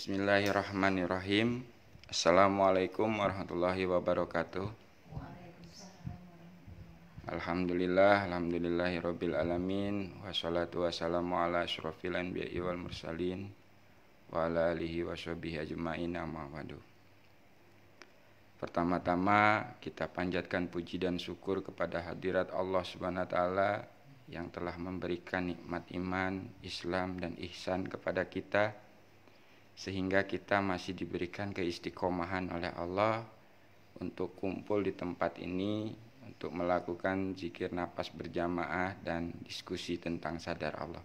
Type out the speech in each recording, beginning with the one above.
Bismillahirrahmanirrahim. Assalamualaikum warahmatullahi wabarakatuh. Alhamdulillah, alhamdulillahirabbil alamin. Wassalatu wassalamu ala asyrofil anbiya'i wal mursalin wa ala alihi washabihi ajma'in, amma ba'du. Pertama-tama kita panjatkan puji dan syukur kepada hadirat Allah Subhanahu wa taala yang telah memberikan nikmat iman, Islam dan ihsan kepada kita, sehingga kita masih diberikan keistiqomahan oleh Allah untuk kumpul di tempat ini untuk melakukan zikir nafas berjamaah dan diskusi tentang sadar Allah.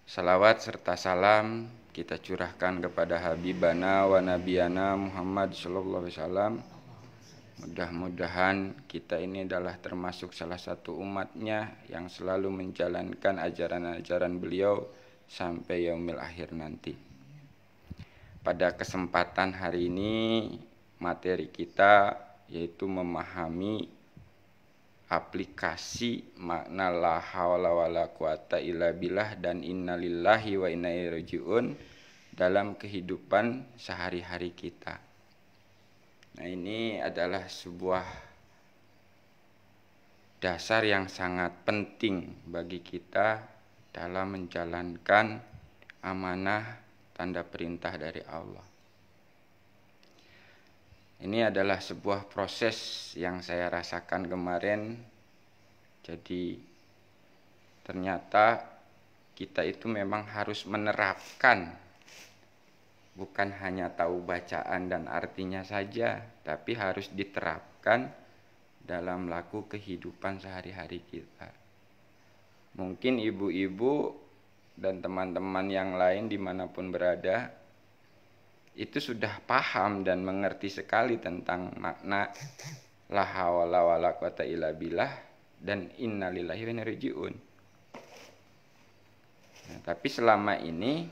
Salawat serta salam kita curahkan kepada Habibana wa Nabiyana Muhammad sallallahu alaihi wasallam. Mudah-mudahan kita ini adalah termasuk salah satu umatnya yang selalu menjalankan ajaran-ajaran beliau sampai yaumil akhir nanti. Pada kesempatan hari ini materi kita yaitu memahami aplikasi makna la haula wala quwata illa billah dan innalillahi wa inna ilaihi rajiun dalam kehidupan sehari-hari kita. Nah, ini adalah sebuah dasar yang sangat penting bagi kita dalam menjalankan amanah tanda perintah dari Allah. Ini adalah sebuah proses yang saya rasakan kemarin. Jadi ternyata kita itu memang harus menerapkan, bukan hanya tahu bacaan dan artinya saja, tapi harus diterapkan dalam laku kehidupan sehari-hari kita. Mungkin ibu-ibu dan teman-teman yang lain dimanapun berada itu sudah paham dan mengerti sekali tentang makna la haula wala quwata illa billah dan innalillahi wa inna ilaihi rajiun. Nah, tapi selama ini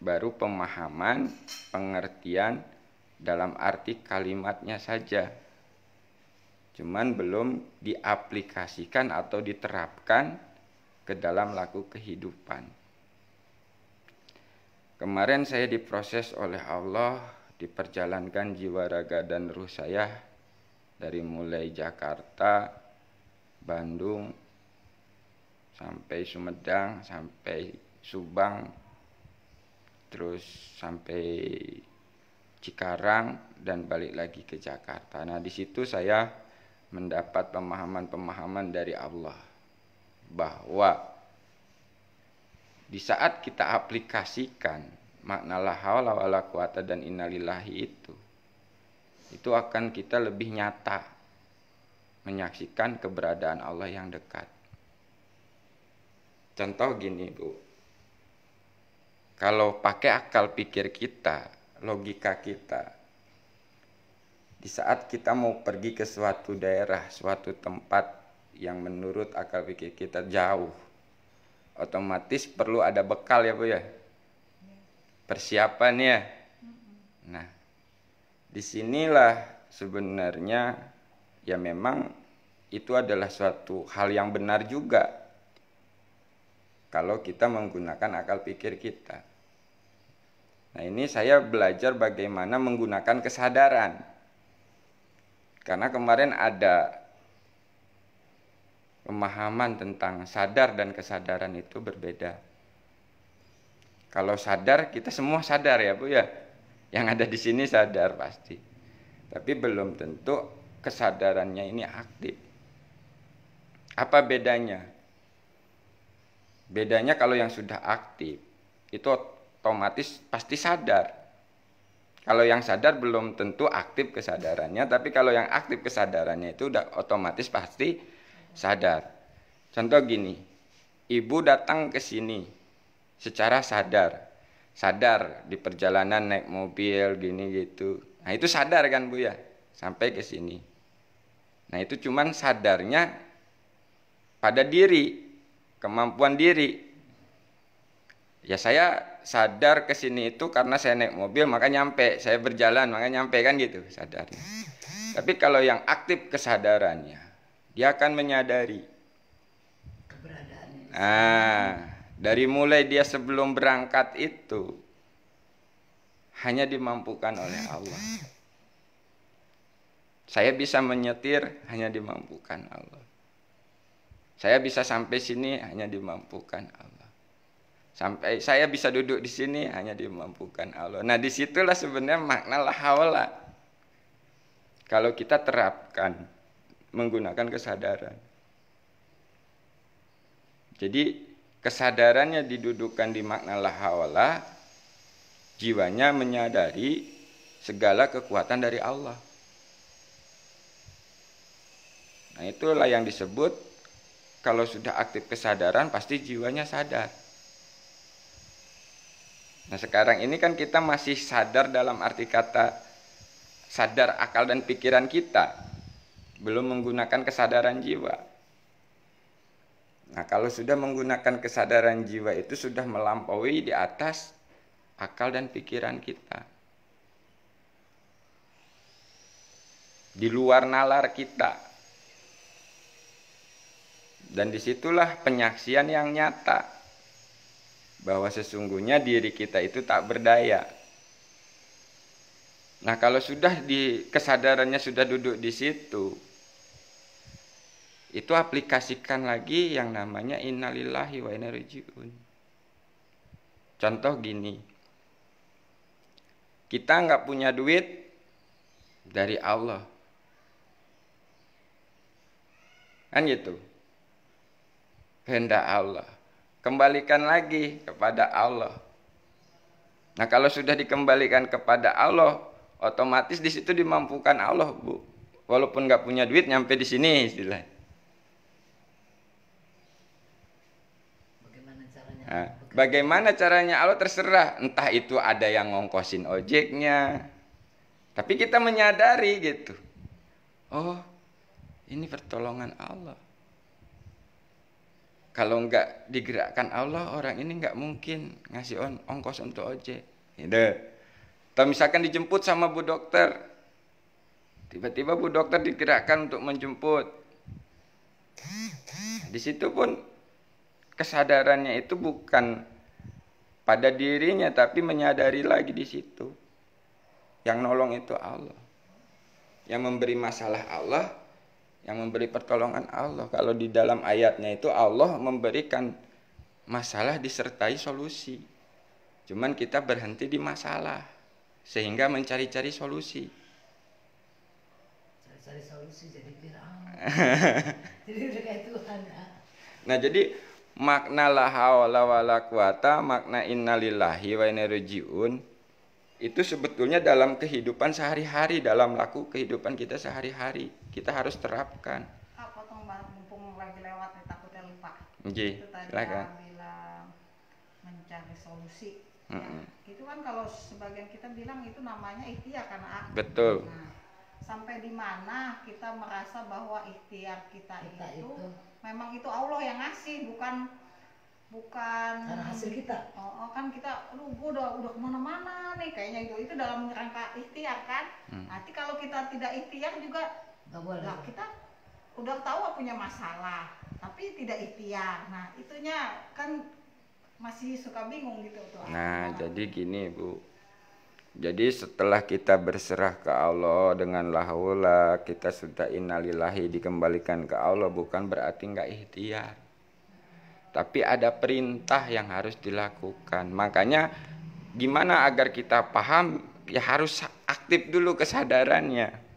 baru pemahaman, pengertian dalam arti kalimatnya saja. Cuman belum diaplikasikan atau diterapkan ke dalam laku kehidupan. Kemarin saya diproses oleh Allah, diperjalankan jiwa raga dan ruh saya dari mulai Jakarta, Bandung, sampai Sumedang, sampai Subang, terus sampai Cikarang dan balik lagi ke Jakarta. Nah, di situ saya mendapat pemahaman-pemahaman dari Allah bahwa di saat kita aplikasikan makna la haula wala quwata dan innalillahi itu akan kita lebih nyata menyaksikan keberadaan Allah yang dekat. Contoh gini, Bu. Kalau pakai akal pikir kita, logika kita, di saat kita mau pergi ke suatu daerah, suatu tempat yang menurut akal pikir kita jauh, otomatis perlu ada bekal ya Bu ya, persiapan ya. Nah, disinilah sebenarnya ya memang itu adalah suatu hal yang benar juga kalau kita menggunakan akal pikir kita. Nah, ini saya belajar bagaimana menggunakan kesadaran, karena kemarin ada pemahaman tentang sadar dan kesadaran itu berbeda. Kalau sadar, kita semua sadar ya Bu ya. Yang ada di sini sadar pasti. Tapi belum tentu kesadarannya ini aktif. Apa bedanya? Bedanya kalau yang sudah aktif, itu otomatis pasti sadar. Kalau yang sadar belum tentu aktif kesadarannya, tapi kalau yang aktif kesadarannya itu udah otomatis pasti sadar. Contoh gini, ibu datang ke sini secara sadar di perjalanan naik mobil gini gitu. Nah, itu sadar kan Bu ya, sampai ke sini. Nah, itu cuman sadarnya pada diri, kemampuan diri. Ya, saya sadar ke sini itu karena saya naik mobil maka nyampe, saya berjalan maka nyampe kan gitu sadarnya. Tapi kalau yang aktif kesadarannya, dia akan menyadari keberadaannya. Dari mulai dia sebelum berangkat itu hanya dimampukan oleh Allah. Saya bisa menyetir hanya dimampukan Allah. Saya bisa sampai sini hanya dimampukan Allah. Sampai saya bisa duduk di sini hanya dimampukan Allah. Nah, disitulah sebenarnya makna la haula. Kalau kita terapkan menggunakan kesadaran. Jadi kesadarannya didudukan di makna la haula, jiwanya menyadari segala kekuatan dari Allah. Nah, itulah yang disebut kalau sudah aktif kesadaran pasti jiwanya sadar. Nah, sekarang ini kan kita masih sadar dalam arti kata sadar akal dan pikiran kita, belum menggunakan kesadaran jiwa. Nah, kalau sudah menggunakan kesadaran jiwa itu sudah melampaui di atas akal dan pikiran kita. Di luar nalar kita. Dan disitulah penyaksian yang nyata bahwa sesungguhnya diri kita itu tak berdaya. Nah, kalau sudah kesadarannya sudah duduk di situ, itu aplikasikan lagi yang namanya innalillahi wa inna ilaihi raji'un. Contoh gini, kita nggak punya duit dari Allah, kan gitu. Kehendak Allah, kembalikan lagi kepada Allah. Nah, kalau sudah dikembalikan kepada Allah, otomatis di situ dimampukan Allah, Bu. Walaupun nggak punya duit, nyampe di sini istilah. Bagaimana caranya Allah terserah. Entah itu ada yang ngongkosin ojeknya, tapi kita menyadari gitu. Oh, ini pertolongan Allah. Kalau nggak digerakkan Allah, orang ini nggak mungkin ngasih ongkos untuk ojek. Gitu. Atau misalkan dijemput sama Bu Dokter, tiba-tiba Bu Dokter digerakkan untuk menjemput. Di situ pun kesadarannya itu bukan pada dirinya, tapi menyadari lagi di situ. Yang nolong itu Allah. Yang memberi masalah Allah, yang memberi pertolongan Allah. Kalau di dalam ayatnya itu Allah memberikan masalah disertai solusi. Cuman kita berhenti di masalah sehingga mencari-cari solusi. Cari solusi jadi Fir'aun. Jadi udah kayak Tuhan. Nah, jadi makna la haula wala quwata, makna innalillahi wa inna ilaihi raji'un itu sebetulnya dalam kehidupan sehari-hari, dalam laku kehidupan kita sehari-hari kita harus terapkan. Potong mumpung lagi lewat nih, takutnya lupa. Itu tadi bilang mencari solusi. Ya, itu kan kalau sebagian kita bilang itu namanya ikhtiar karena betul. Nah, sampai di mana kita merasa bahwa ikhtiar kita itu memang itu Allah yang ngasih, bukan karena hasil kita. Kan kita gua udah kemana-mana nih kayaknya itu dalam rangka ikhtiar kan. Nanti kalau kita tidak ikhtiar juga nggak boleh. Nah, kita udah tahu punya masalah tapi tidak ikhtiar. Nah, itunya kan masih suka bingung gitu tuh. Nah, jadi gini, Bu. Jadi setelah kita berserah ke Allah dengan la haula, kita sudah innalillahi dikembalikan ke Allah, bukan berarti nggak ikhtiar. Tapi ada perintah yang harus dilakukan. Makanya gimana agar kita paham, ya harus aktif dulu kesadarannya.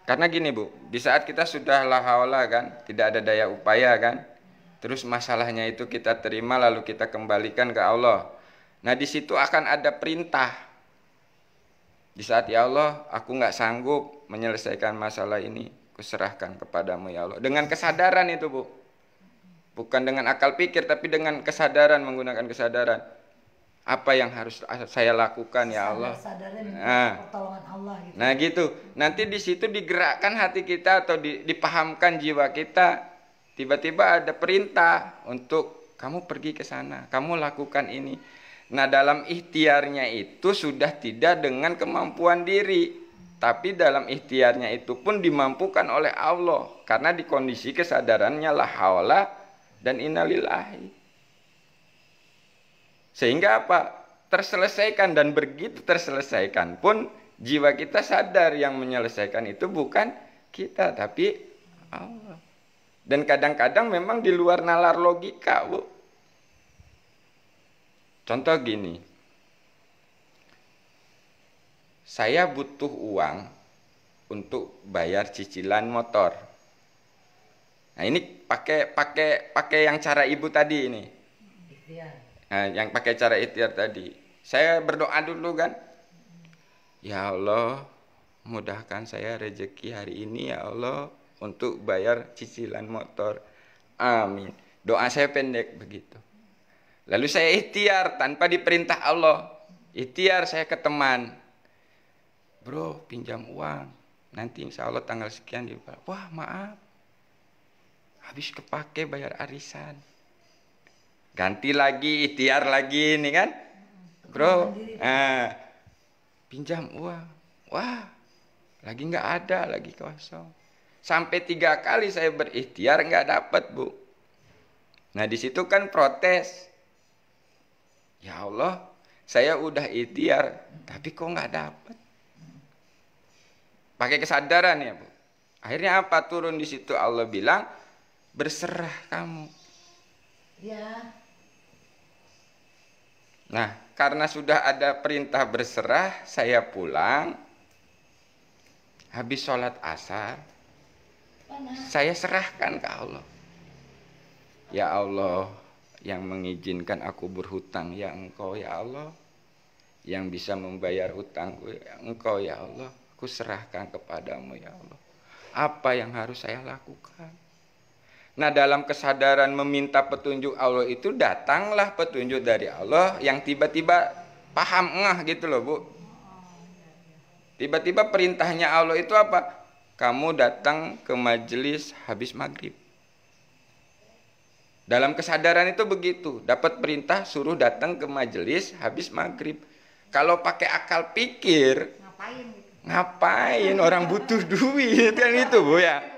Karena gini, Bu, di saat kita sudah la haula kan, tidak ada daya upaya kan, terus masalahnya itu kita terima lalu kita kembalikan ke Allah. Nah, di situ akan ada perintah. Di saat ya Allah, aku nggak sanggup menyelesaikan masalah ini, kuserahkan kepadamu ya Allah. Dengan kesadaran itu, Bu. Bukan dengan akal pikir, tapi dengan kesadaran, menggunakan kesadaran. Apa yang harus saya lakukan ya Allah? Pertolongan Allah gitu. Nah gitu. Nanti di situ digerakkan hati kita atau dipahamkan jiwa kita. Tiba-tiba ada perintah untuk kamu pergi ke sana, kamu lakukan ini. Nah, dalam ikhtiarnya itu sudah tidak dengan kemampuan diri, tapi dalam ikhtiarnya itu pun dimampukan oleh Allah karena di kondisi kesadarannya la haula dan innalillahi. Sehingga apa? terselesaikan, dan begitu terselesaikan pun jiwa kita sadar yang menyelesaikan itu bukan kita tapi Allah. Dan kadang-kadang memang di luar nalar logika, Bu. Contoh gini, saya butuh uang untuk bayar cicilan motor. Nah, ini pakai yang cara ibu tadi ini. Nah, yang pakai cara ikhtiar tadi. Saya berdoa dulu kan. Ya Allah, mudahkan saya rezeki hari ini ya Allah untuk bayar cicilan motor. Amin. Doa saya pendek begitu. Lalu saya ikhtiar tanpa diperintah Allah. Ikhtiar saya ke teman. Bro, pinjam uang. Nanti insya Allah tanggal sekian dibayar. Wah, maaf. Habis kepake bayar arisan. Ganti lagi, ikhtiar lagi nih kan. Bro, pinjam uang. Wah, lagi nggak ada, lagi kosong. Sampai 3 kali saya berikhtiar nggak dapat, Bu. Nah, di situ kan protes. Ya Allah, saya udah ikhtiar, tapi kok nggak dapat. Pakai kesadaran ya, Bu. Akhirnya apa? Turun di situ Allah bilang, berserah kamu. Ya. Nah, karena sudah ada perintah berserah, saya pulang. Habis sholat asar, saya serahkan ke Allah. Ya Allah, yang mengizinkan aku berhutang, ya Engkau ya Allah. Yang bisa membayar hutangku, ya Engkau ya Allah. Aku serahkan kepadamu ya Allah. Apa yang harus saya lakukan? Nah, dalam kesadaran meminta petunjuk Allah itu datanglah petunjuk dari Allah yang tiba-tiba paham gitu loh, Bu. Tiba-tiba perintahnya Allah itu apa? Kamu datang ke majelis habis maghrib. Dalam kesadaran itu begitu, dapat perintah suruh datang ke majelis habis maghrib. Kalau pakai akal pikir, ngapain orang butuh duit kan itu, Bu ya.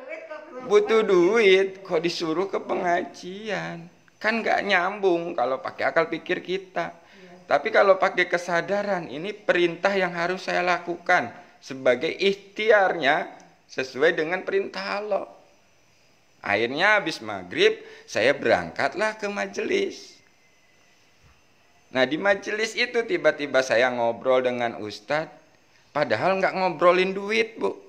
Butuh duit kok disuruh ke pengajian, kan nggak nyambung kalau pakai akal pikir kita. Tapi kalau pakai kesadaran, ini perintah yang harus saya lakukan sebagai ikhtiarnya sesuai dengan perintah Allah. Akhirnya habis maghrib saya berangkatlah ke majelis. Nah, di majelis itu tiba-tiba saya ngobrol dengan ustadz, padahal nggak ngobrolin duit, Bu.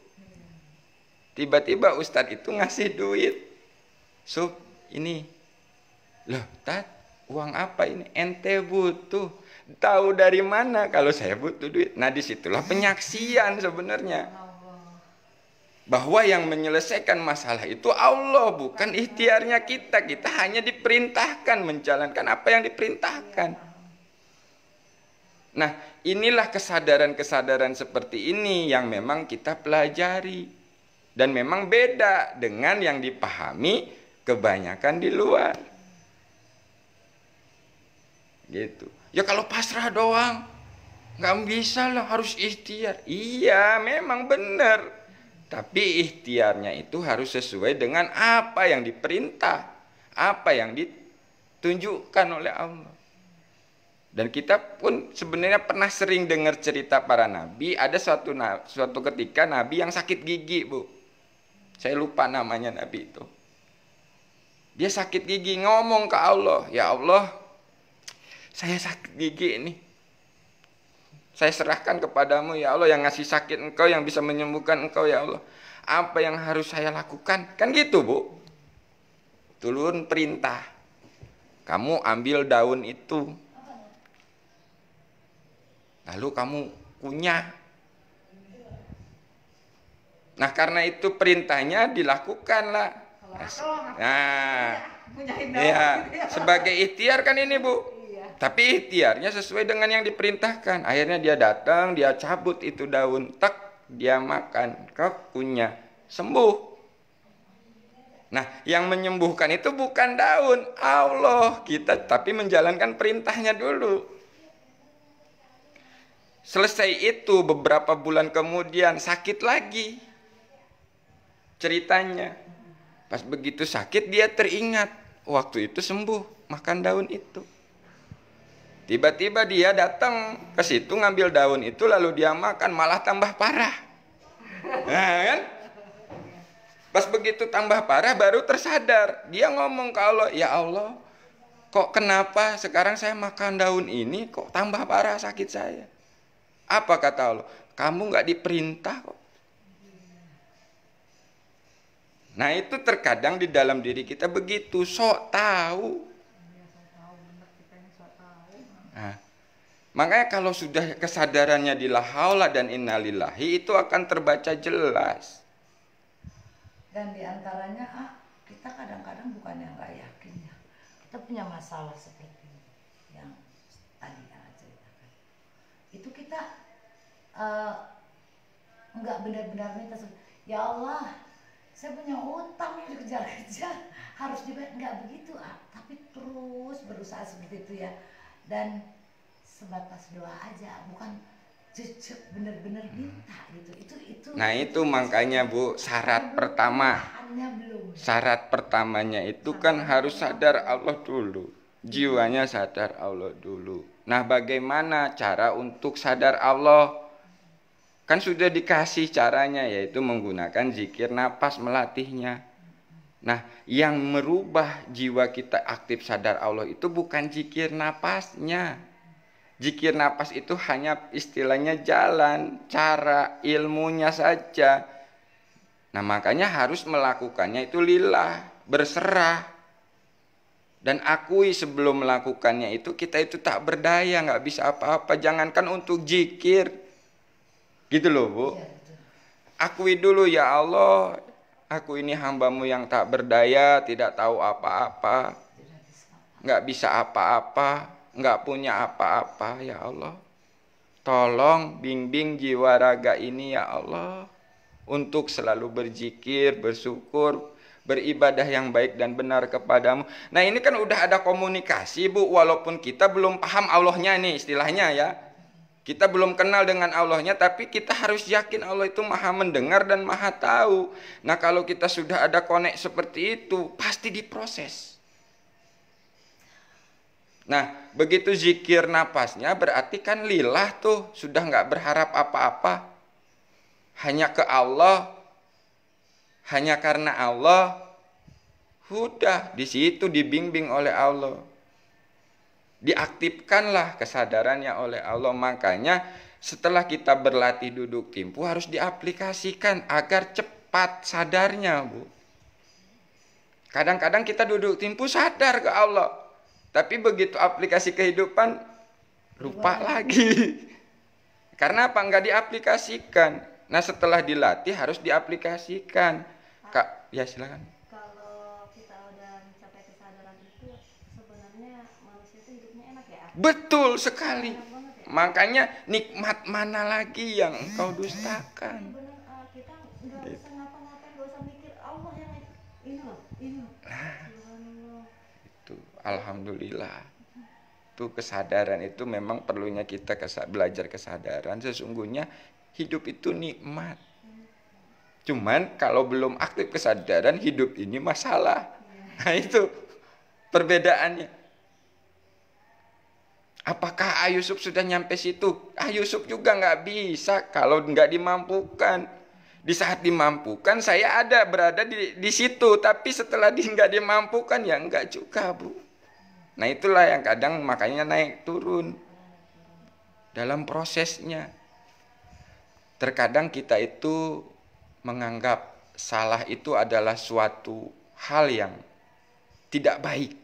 Tiba-tiba ustadz itu ngasih duit. Sub, ini. Loh, Tat, uang apa ini? Ente butuh. Tahu dari mana kalau saya butuh duit? Nah, disitulah penyaksian sebenarnya. Bahwa yang menyelesaikan masalah itu Allah, bukan ikhtiarnya kita. Kita hanya diperintahkan menjalankan apa yang diperintahkan. Nah, inilah kesadaran-kesadaran seperti ini yang memang kita pelajari. Dan memang beda dengan yang dipahami kebanyakan di luar. Gitu. Ya kalau pasrah doang, nggak bisa lah, harus ikhtiar. Iya, memang benar. Tapi ikhtiarnya itu harus sesuai dengan apa yang diperintah, apa yang ditunjukkan oleh Allah. Dan kita pun sebenarnya pernah sering dengar cerita para nabi. Ada suatu ketika nabi yang sakit gigi, Bu. Saya lupa namanya nabi itu. Dia sakit gigi, ngomong ke Allah, ya Allah, saya sakit gigi ini. Saya serahkan kepadamu ya Allah, yang ngasih sakit Engkau, yang bisa menyembuhkan Engkau ya Allah. Apa yang harus saya lakukan? Kan gitu, Bu. Turun perintah. Kamu ambil daun itu. Lalu kamu kunyah. Nah, karena itu perintahnya dilakukanlah. Nah, ya, sebagai ikhtiar kan ini, Bu. Tapi ikhtiarnya sesuai dengan yang diperintahkan. Akhirnya dia datang, dia cabut itu daun, tak, dia makan, kunyah, sembuh. Nah, yang menyembuhkan itu bukan daun, Allah. Kita tapi menjalankan perintahnya dulu. Selesai itu beberapa bulan kemudian sakit lagi. Ceritanya, pas begitu sakit dia teringat waktu itu sembuh makan daun itu. Tiba-tiba dia datang ke situ ngambil daun itu lalu dia makan, malah tambah parah. Nah, kan? Pas begitu tambah parah baru tersadar. Dia ngomong ke Allah, "Ya Allah, kok kenapa sekarang saya makan daun ini kok tambah parah sakit saya?" Apa kata Allah? "Kamu nggak diperintah kok." Nah itu terkadang di dalam diri kita begitu, sok tahu. Nah, makanya kalau sudah kesadarannya di la haula dan innalillahi itu akan terbaca jelas. Dan diantaranya kita kadang-kadang bukan yang nggak yakin ya, kita punya masalah seperti yang tadi yang ceritakan. Itu kita nggak benar-benar minta, "Ya Allah, saya punya utang yang dikejar-kejar harus dibayar." Nggak begitu, tapi terus berusaha seperti itu ya. Dan sebatas doa aja, bukan jejak bener-bener minta gitu. Itu Nah itu makanya Bu, syarat pertama, syarat pertamanya itu kan harus sadar Allah dulu, jiwanya sadar Allah dulu. Nah bagaimana cara untuk sadar Allah? Kan sudah dikasih caranya, yaitu menggunakan zikir napas melatihnya. Nah yang merubah jiwa kita aktif sadar Allah itu bukan zikir napasnya. Zikir napas itu hanya istilahnya jalan, cara, ilmunya saja. Nah makanya harus melakukannya itu lillah, berserah. Dan akui sebelum melakukannya itu kita itu tak berdaya, nggak bisa apa-apa. Jangankan untuk zikir. Gitu loh Bu. Akui dulu, "Ya Allah, aku ini hambamu yang tak berdaya, tidak tahu apa-apa. Nggak bisa apa-apa. Nggak punya apa-apa, ya Allah. Tolong bimbing jiwa raga ini ya Allah, untuk selalu berzikir, bersyukur, beribadah yang baik dan benar kepadamu." Nah ini kan udah ada komunikasi Bu, walaupun kita belum paham Allahnya nih istilahnya ya. Kita belum kenal dengan Allahnya, tapi kita harus yakin Allah itu maha mendengar dan maha tahu. Nah kalau kita sudah ada konek seperti itu, pasti diproses. Nah, begitu zikir napasnya berarti kan lillah tuh, sudah nggak berharap apa-apa. Hanya ke Allah, hanya karena Allah. Udah, di situ dibimbing oleh Allah. Diaktifkanlah kesadarannya oleh Allah. Makanya setelah kita berlatih duduk timpu harus diaplikasikan agar cepat sadarnya, Bu. Kadang-kadang kita duduk timpu sadar ke Allah. Tapi begitu aplikasi kehidupan lupa lagi. Karena apa? Nggak diaplikasikan. Nah setelah dilatih harus diaplikasikan. Kak, ya silakan. Kalau kita udah mencapai kesadaran itu sebenarnya manusia itu hidupnya enak ya? Betul sekali. Enak banget ya? Makanya nikmat mana lagi yang engkau dustakan? Benar, kita nggak usah ngapa-ngapain, nggak usah mikir, Allah yang ini loh. Alhamdulillah. Itu kesadaran itu memang perlunya kita belajar kesadaran. Sesungguhnya hidup itu nikmat. Cuman kalau belum aktif kesadaran, hidup ini masalah. Nah itu perbedaannya. Apakah Yusuf sudah nyampe situ? Yusuf juga nggak bisa kalau nggak dimampukan. Di saat dimampukan saya ada berada di situ, tapi setelah nggak dimampukan ya nggak juga, Bu. Nah itulah yang kadang makanya naik turun dalam prosesnya. Terkadang kita itu menganggap salah itu adalah suatu hal yang tidak baik.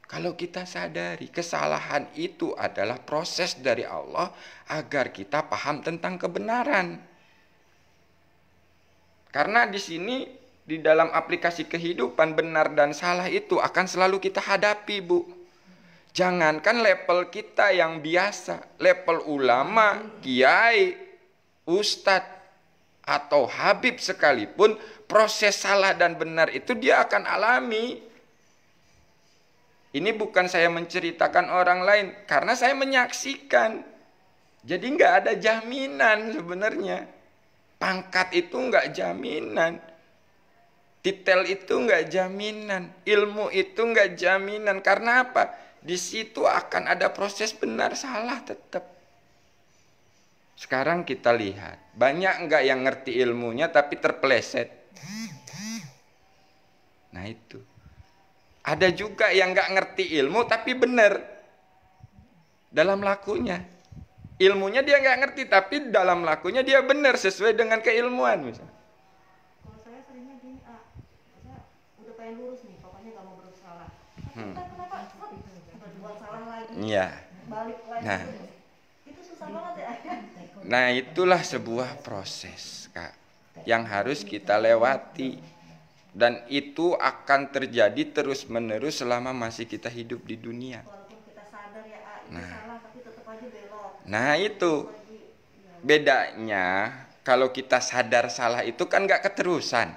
Kalau kita sadari kesalahan itu adalah proses dari Allah agar kita paham tentang kebenaran. Karena di sini di dalam aplikasi kehidupan benar dan salah itu akan selalu kita hadapi, Bu. Jangankan level kita yang biasa, level ulama, kiai, ustadz, atau habib sekalipun, proses salah dan benar itu dia akan alami. Ini bukan saya menceritakan orang lain, karena saya menyaksikan. Jadi nggak ada jaminan sebenarnya. Pangkat itu nggak jaminan. Titel itu nggak jaminan, ilmu itu nggak jaminan. Karena apa? di situ akan ada proses benar salah tetap. Sekarang kita lihat, banyak enggak yang ngerti ilmunya tapi terpeleset. Nah itu. Ada juga yang enggak ngerti ilmu tapi benar dalam lakunya. Ilmunya dia enggak ngerti tapi dalam lakunya dia benar sesuai dengan keilmuan misalnya. Kalau saya seringnya gini, saya udah pengen lurus nih, pokoknya gak mau bersalah. Tapi kenapa berbuat salah lagi? Iya. Balik lagi. Nah. Itu susah banget ya. Nah, itulah sebuah proses, Kak, yang harus kita lewati. Dan itu akan terjadi terus-menerus selama masih kita hidup di dunia. Walaupun kita sadar ya, ini salah, tapi tetap aja belok. Nah, itu bedanya. Kalau kita sadar salah itu kan gak keterusan.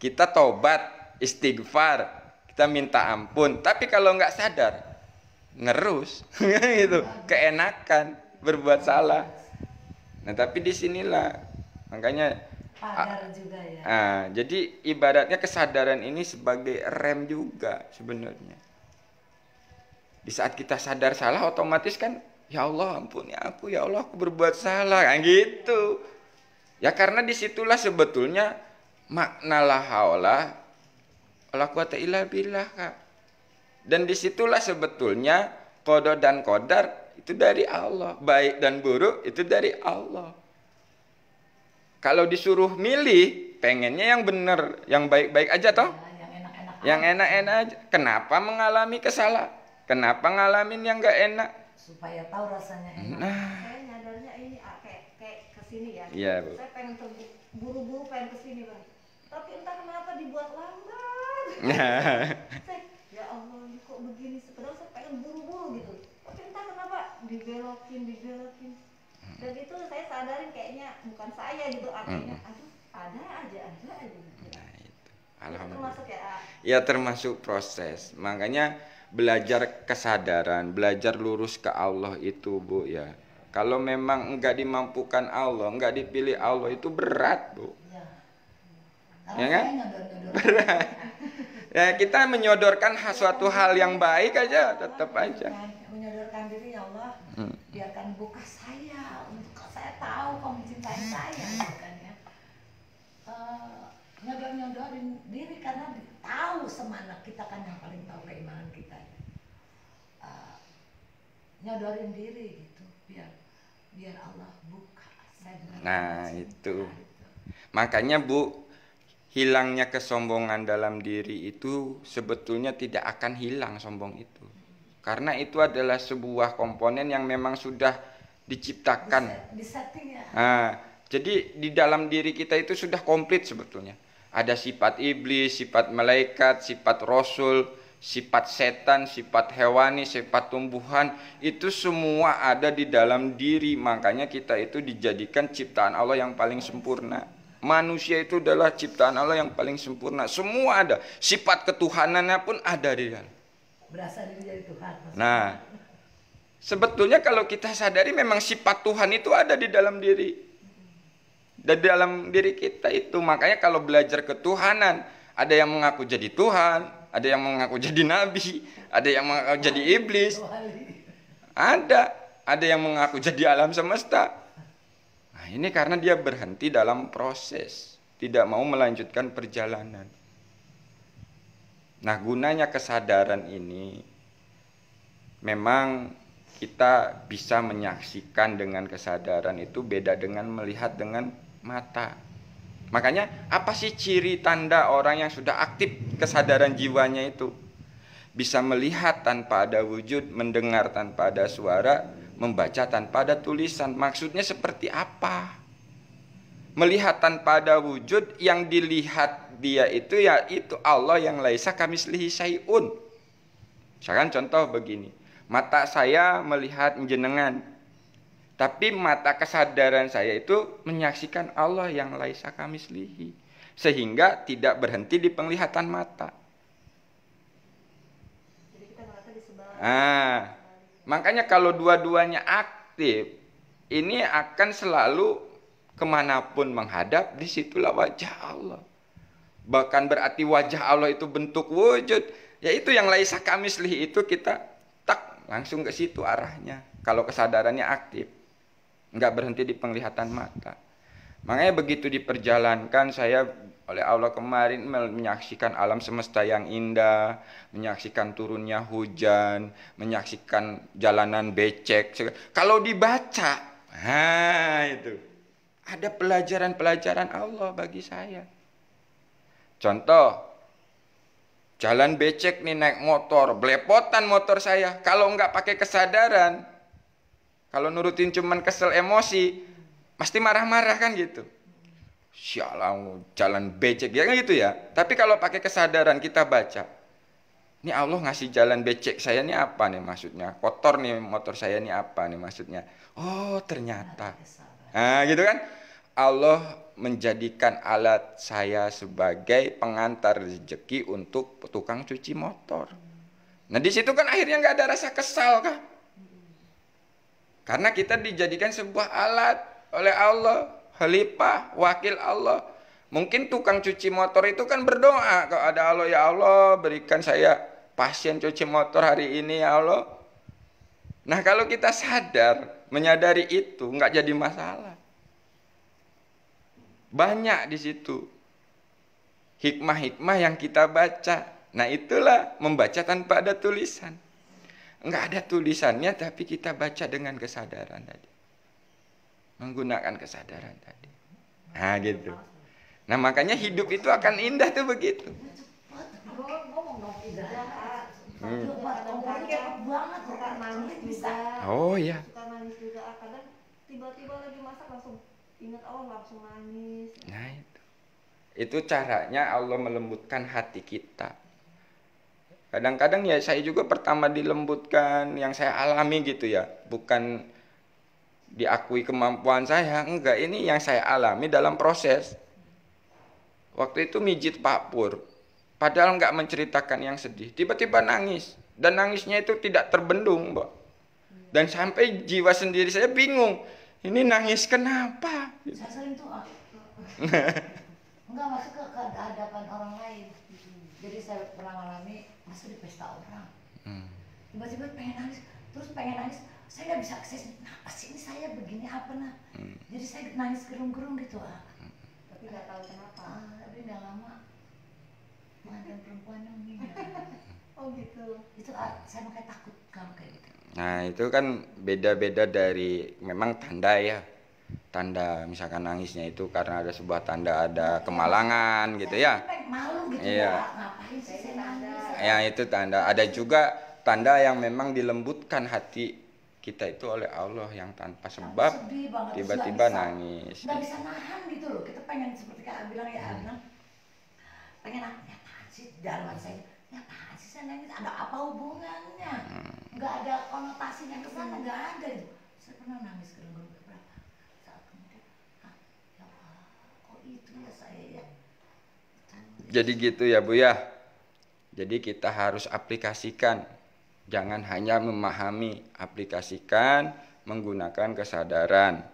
Kita tobat, istighfar, kita minta ampun. Tapi kalau gak sadar, ngerus, gitu, keenakan berbuat salah. Nah, tapi disinilah makanya juga ya. jadi ibaratnya kesadaran ini sebagai rem juga sebenarnya. Di saat kita sadar salah, otomatis kan, ya Allah ampuni aku, ya Allah aku berbuat salah, kan gitu. Ya karena disitulah sebetulnya makna la haula wala quwata illa billah, Kak. Dan disitulah sebetulnya qada dan qadar itu dari Allah, baik dan buruk itu dari Allah. Kalau disuruh milih, pengennya yang benar, yang baik-baik aja toh, yang enak-enak aja. Kenapa mengalami kesalahan? Kenapa ngalamin yang nggak enak? Supaya tahu rasanya enak. Nah, Saya nyadarnya ini kayak kesini ya. Iya, Bu. Saya pengen buru-buru pengen kesini Bang. Tapi entah kenapa dibuat lambat. Saya, ya Allah, ini kok begini? Padahal saya pengen buru-buru gitu. Tapi entah kenapa dibelokin. Dan itu saya sadarin kayaknya bukan saya gitu, akhirnya aduh ada aja. nah itu. Itu Alhamdulillah. termasuk ya. Ya termasuk proses. Makanya belajar kesadaran, belajar lurus ke Allah itu, Bu, ya. Kalau memang enggak dimampukan Allah, enggak dipilih Allah, itu berat, Bu. Ya kan? Berat. Ya kita menyodorkan suatu hal yang baik aja, tetap aja. Menyodorkan diri, ya Allah, biarkan buka saya untuk saya tahu kau mencintai saya, bukan ya. Nyodorin diri karena tahu semana kita kan yang paling tahu keimanan kita. Nyodorin diri gitu, biar Allah buka saya. Nah itu. Makanya, Bu, hilangnya kesombongan dalam diri itu sebetulnya tidak akan hilang sombong itu. Karena itu adalah sebuah komponen yang memang sudah diciptakan. Jadi di dalam diri kita itu sudah komplit sebetulnya. Ada sifat iblis, sifat malaikat, sifat rasul, sifat setan, sifat hewani, sifat tumbuhan. Itu semua ada di dalam diri. Makanya kita itu dijadikan ciptaan Allah yang paling sempurna. Manusia itu adalah ciptaan Allah yang paling sempurna. Semua ada. Sifat ketuhanannya pun ada di dalam. Berasa diri jadi Tuhan. Nah, sebetulnya kalau kita sadari memang sifat Tuhan itu ada di dalam diri. Di dalam diri kita itu. Makanya kalau belajar ketuhanan, ada yang mengaku jadi Tuhan, ada yang mengaku jadi nabi, ada yang mengaku jadi iblis. Ada yang mengaku jadi alam semesta. Nah, ini karena dia berhenti dalam proses, tidak mau melanjutkan perjalanan. Nah, gunanya kesadaran ini memang kita bisa menyaksikan dengan kesadaran itu beda dengan melihat dengan mata. Makanya apa sih ciri tanda orang yang sudah aktif kesadaran jiwanya itu? Bisa melihat tanpa ada wujud, mendengar tanpa ada suara, membaca tanpa ada tulisan. Maksudnya seperti apa? Melihat tanpa ada wujud, yang dilihat dia itu ya itu Allah yang laisa kamislihi syai'un. Misalkan contoh begini, mata saya melihat jenengan, tapi mata kesadaran saya itu menyaksikan Allah yang laisa kamislihi, sehingga tidak berhenti di penglihatan mata. Jadi kita ngerasa di sebelah. Makanya kalau dua-duanya aktif, ini akan selalu kemanapun menghadap, disitulah wajah Allah. Bahkan berarti wajah Allah itu bentuk wujud. Ya itu yang laisa kamislihi itu kita tak langsung ke situ arahnya. Kalau kesadarannya aktif, nggak berhenti di penglihatan mata. Makanya begitu diperjalankan, saya oleh Allah kemarin menyaksikan alam semesta yang indah, menyaksikan turunnya hujan, menyaksikan jalanan becek. Kalau dibaca, itu ada pelajaran-pelajaran Allah bagi saya. Contoh, jalan becek nih naik motor, belepotan motor saya. Kalau nggak pakai kesadaran, kalau nurutin cuman kesel emosi, pasti marah-marah kan gitu. Sialan jalan becek ya kan gitu ya. Tapi kalau pakai kesadaran kita baca, ini Allah ngasih jalan becek saya ini apa nih maksudnya? Kotor nih motor saya ini apa nih maksudnya? Oh ternyata. Nah gitu kan. Allah menjadikan alat saya sebagai pengantar rezeki untuk tukang cuci motor. Nah di situ kan akhirnya nggak ada rasa kesal kan? Karena kita dijadikan sebuah alat oleh Allah, khalifah, wakil Allah. Mungkin tukang cuci motor itu kan berdoa, kalau ada Allah, ya Allah berikan saya pasien cuci motor hari ini ya Allah. Nah kalau kita sadar, menyadari itu nggak jadi masalah. Banyak di situ hikmah-hikmah yang kita baca. Nah itulah membaca tanpa ada tulisan. Enggak ada tulisannya tapi kita baca dengan kesadaran tadi. Menggunakan kesadaran tadi. Nah gitu. Nah makanya hidup itu akan indah tuh begitu. Oh ya. Suka nangis juga. Kadang tiba-tiba lagi masak langsung ingat Allah, langsung nangis. Nah itu caranya Allah melembutkan hati kita. Kadang-kadang ya saya juga pertama dilembutkan, yang saya alami gitu ya, bukan diakui kemampuan saya, enggak, ini yang saya alami dalam proses. Waktu itu mijit Pak Pur, padahal enggak menceritakan yang sedih, tiba-tiba nangis, dan nangisnya itu tidak terbendung, Mbak. Dan sampai jiwa sendiri saya bingung, ini nangis kenapa? Saya sering tuh enggak masuk ke hadapan orang lain. Jadi saya pernah mengalami masuk di pesta orang. Tiba-tiba pengen nangis, terus pengen nangis, saya nggak bisa akses. Kenapa sih ini saya begini apa nah? Jadi saya nangis gerung-gerung gitu Tapi nggak tahu kenapa. Tapi nggak lama mantan perempuan yang meninggal. Oh gitu. Itu saya makanya takut kalau kayak gitu. Nah itu kan beda-beda dari memang tanda ya. Tanda misalkan nangisnya itu karena ada sebuah tanda ada kemalangan gitu ya. Malu gitu iya. Ngapain sih saya nangis? Ya itu tanda. Ada juga tanda yang memang dilembutkan hati kita itu oleh Allah yang tanpa sebab tiba-tiba nangis. Nggak bisa nahan gitu loh. Kita pengen seperti Kak bilang ya, bilang pengen apaan sih dalam saya? Apaan sih saya nangis? Ada apa hubungannya? Nggak ada konotasinya ke sana, nggak ada itu. Saya pernah nangis gerung-gerung berapa saat kemudian, ya Allah, kok itu ya saya ya. Jadi gitu ya Bu ya. Jadi kita harus aplikasikan, jangan hanya memahami, aplikasikan menggunakan kesadaran.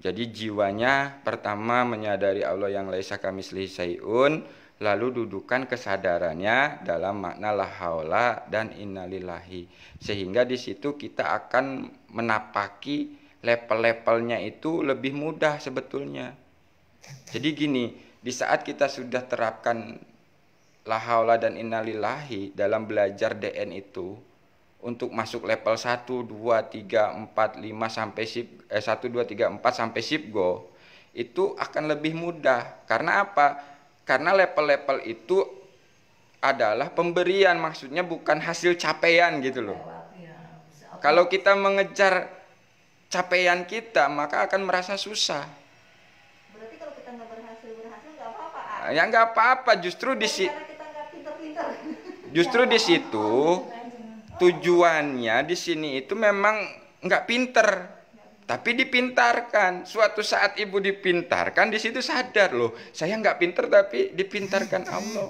Jadi jiwanya pertama menyadari Allah yang laisa kamitslihi syai'un, lalu dudukan kesadarannya dalam makna la haula dan innalillahi. Sehingga di situ kita akan menapaki level-levelnya itu lebih mudah sebetulnya. Jadi gini, di saat kita sudah terapkan la haula dan innalillahi dalam belajar DN itu, untuk masuk level 1, 2, 3, 4, 5 sampai 1, 2, 3, 4 sampai SIPGO, itu akan lebih mudah. Karena apa? Karena level-level itu adalah pemberian, maksudnya bukan hasil capaian gitu loh. Kalau kita mengejar capaian kita, maka akan merasa susah. Berarti kalau kita nggak berhasil nggak apa-apa. Ya nggak apa-apa, justru di situ. Karena kita nggak pinter-pinter. Justru di situ tujuannya di sini itu memang nggak pinter, tapi dipintarkan. Suatu saat ibu dipintarkan, di situ sadar loh, saya nggak pinter tapi dipintarkan Allah.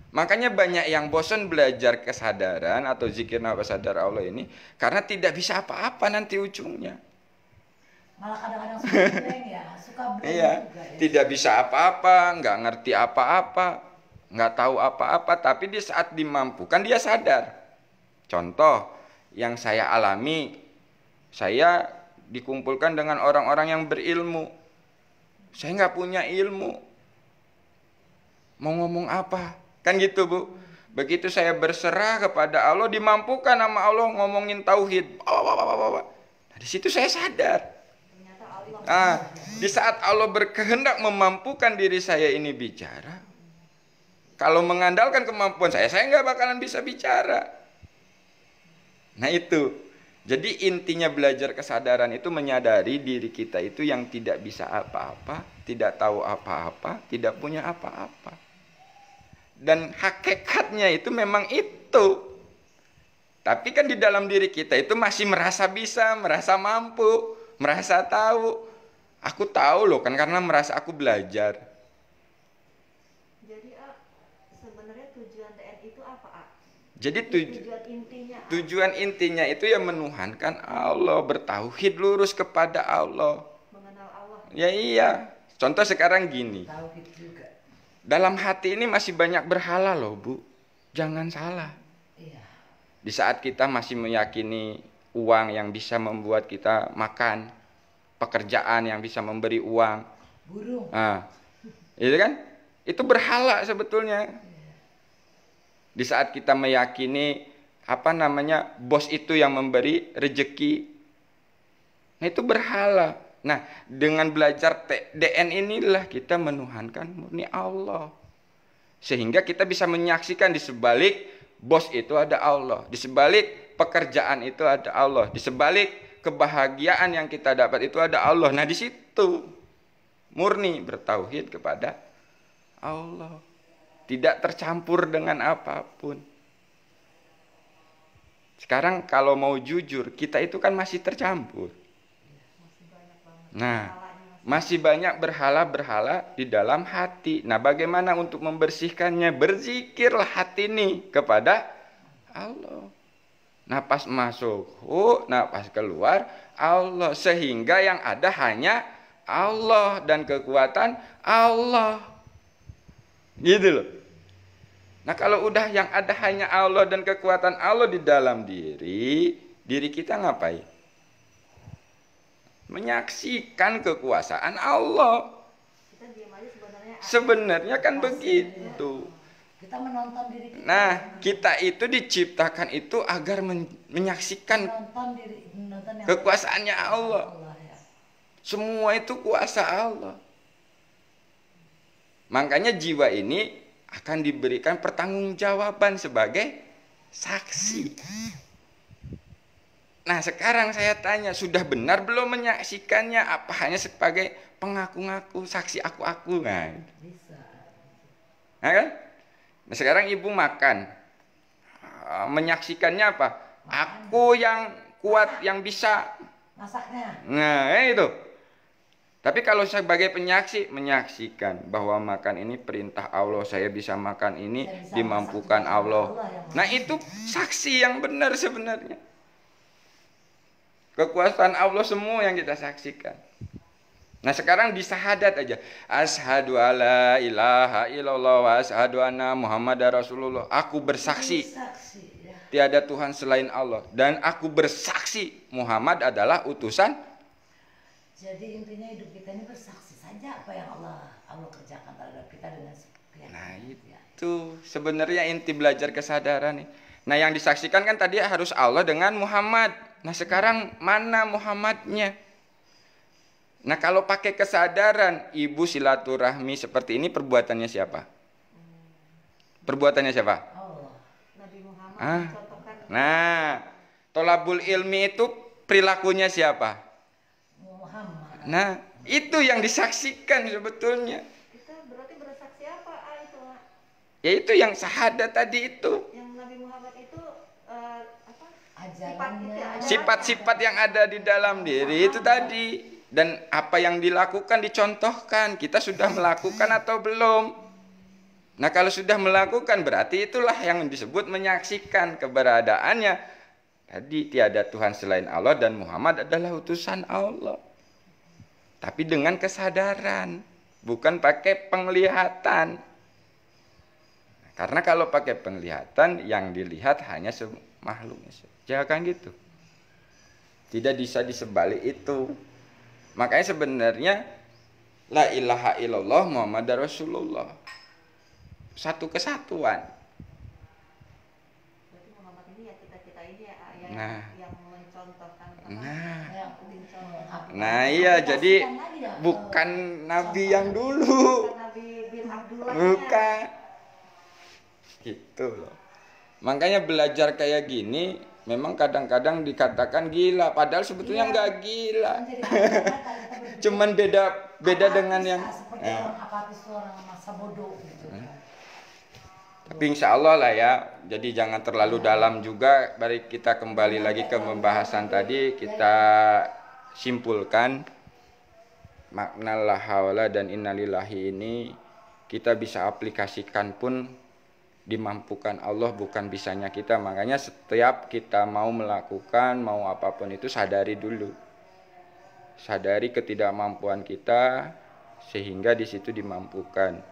Makanya banyak yang bosan belajar kesadaran atau zikir nafas sadar Allah ini karena tidak bisa apa-apa nanti ujungnya. Malah kadang-kadang suka blank ya, suka blank Iya, juga ya. tidak bisa apa-apa, nggak ngerti apa-apa. nggak tahu apa-apa, tapi di saat dimampukan dia sadar. Contoh yang saya alami, saya dikumpulkan dengan orang-orang yang berilmu. Saya nggak punya ilmu. Mau ngomong apa? Kan gitu, Bu. Begitu saya berserah kepada Allah, dimampukan sama Allah ngomongin tauhid. Nah, di situ saya sadar. Di saat Allah berkehendak memampukan diri saya ini bicara, kalau mengandalkan kemampuan saya nggak bakalan bisa bicara. Nah itu. Jadi intinya belajar kesadaran itu menyadari diri kita itu yang tidak bisa apa-apa, tidak tahu apa-apa, tidak punya apa-apa. Dan hakikatnya itu memang itu. Tapi kan di dalam diri kita itu masih merasa bisa, merasa mampu, merasa tahu. Aku tahu loh kan karena merasa aku belajar. Jadi sebenarnya tujuan TN itu apa? Jadi tujuan intinya itu ya menuhankan Allah, bertauhid lurus kepada Allah. Mengenal Allah. Ya iya. Contoh sekarang gini. Tauhid juga. Dalam hati ini masih banyak berhala loh, Bu. Jangan salah. Iya. Di saat kita masih meyakini uang yang bisa membuat kita makan, pekerjaan yang bisa memberi uang. Burung. Nah, itu kan? Itu berhala sebetulnya. Di saat kita meyakini bos itu yang memberi rejeki, nah itu berhala. Nah dengan belajar DN inilah kita menuhankan murni Allah, sehingga kita bisa menyaksikan di sebalik bos itu ada Allah, di sebalik pekerjaan itu ada Allah, di sebalik kebahagiaan yang kita dapat itu ada Allah. Nah di situ murni bertauhid kepada Allah, tidak tercampur dengan apapun. Sekarang kalau mau jujur, kita itu kan masih tercampur. Nah, masih banyak berhala-berhala di dalam hati. Nah, bagaimana untuk membersihkannya? Berzikirlah hati ini kepada Allah. Napas masuk, napas keluar, Allah. Sehingga yang ada hanya Allah dan kekuatan Allah. Gitu loh. Nah kalau udah yang ada hanya Allah dan kekuatan Allah di dalam diri kita ngapain? Menyaksikan kekuasaan Allah. Kita diam aja sebenarnya kan begitu. Kita menonton diri kita. Nah kita itu diciptakan itu agar menyaksikan menonton kekuasaannya Allah. Ya. Semua itu kuasa Allah. Makanya jiwa ini akan diberikan pertanggungjawaban sebagai saksi. Nah sekarang saya tanya, sudah benar belum menyaksikannya? Apa hanya sebagai pengaku-ngaku, saksi aku-aku? Nah, kan? Nah sekarang ibu makan, menyaksikannya apa? Aku yang kuat, yang bisa masaknya. Nah itu. Tapi kalau sebagai penyaksi, menyaksikan bahwa makan ini perintah Allah, saya bisa makan ini dimampukan Allah. Nah itu saksi yang benar sebenarnya. Kekuasaan Allah semua yang kita saksikan. Nah sekarang di syahadat aja. Asyhadu alla ilaha illallah wa asyhadu anna Muhammadar Rasulullah. Aku bersaksi tiada Tuhan selain Allah. Dan aku bersaksi Muhammad adalah utusan. Jadi intinya hidup kita ini bersaksi saja apa yang Allah kerjakan terhadap kita dengan keyakinan. Nah itu sebenarnya inti belajar kesadaran nih. Nah yang disaksikan kan tadi harus Allah dengan Muhammad. Nah sekarang mana Muhammadnya? Nah kalau pakai kesadaran, ibu silaturahmi seperti ini perbuatannya siapa? Perbuatannya siapa? Allah. Nabi Muhammad contohkan. Nah tolabul ilmi itu perilakunya siapa? Muhammad. Nah itu yang disaksikan sebetulnya. Kita berarti bersaksi apa itu? Yaitu yang syahadat tadi itu. Yang Nabi Muhammad itu apa? Ajarannya. Sifat-sifat yang ada di dalam diri itu tadi. Dan apa yang dilakukan dicontohkan. Kita sudah melakukan atau belum? Nah kalau sudah melakukan berarti itulah yang disebut menyaksikan keberadaannya. Tadi tiada Tuhan selain Allah dan Muhammad adalah utusan Allah. Tapi dengan kesadaran, bukan pakai penglihatan. Karena kalau pakai penglihatan yang dilihat hanya makhluknya saja kan gitu. Tidak bisa disebalik itu. Makanya sebenarnya la ilaha illallah Muhammadar Rasulullah. Satu kesatuan. Berarti Muhammad ini ya kita ini ya yang mencontohkan Nah iya, jadi bukan Nabi yang dulu. Nabi bin Abdullah. Bukan. Gitu loh. Makanya belajar kayak gini memang kadang-kadang dikatakan gila, padahal sebetulnya nggak gila. Cuman beda dengan yang orang apatis, orang masa bodoh gitu. Tapi insya Allah lah ya. Jadi jangan terlalu dalam juga. Mari kita kembali lagi ke pembahasan tadi. Kita simpulkan makna la haula dan innalillahi ini kita bisa aplikasikan pun dimampukan Allah, bukan bisanya kita. Makanya setiap kita mau melakukan, mau apapun itu sadari dulu. Sadari ketidakmampuan kita sehingga di situ dimampukan.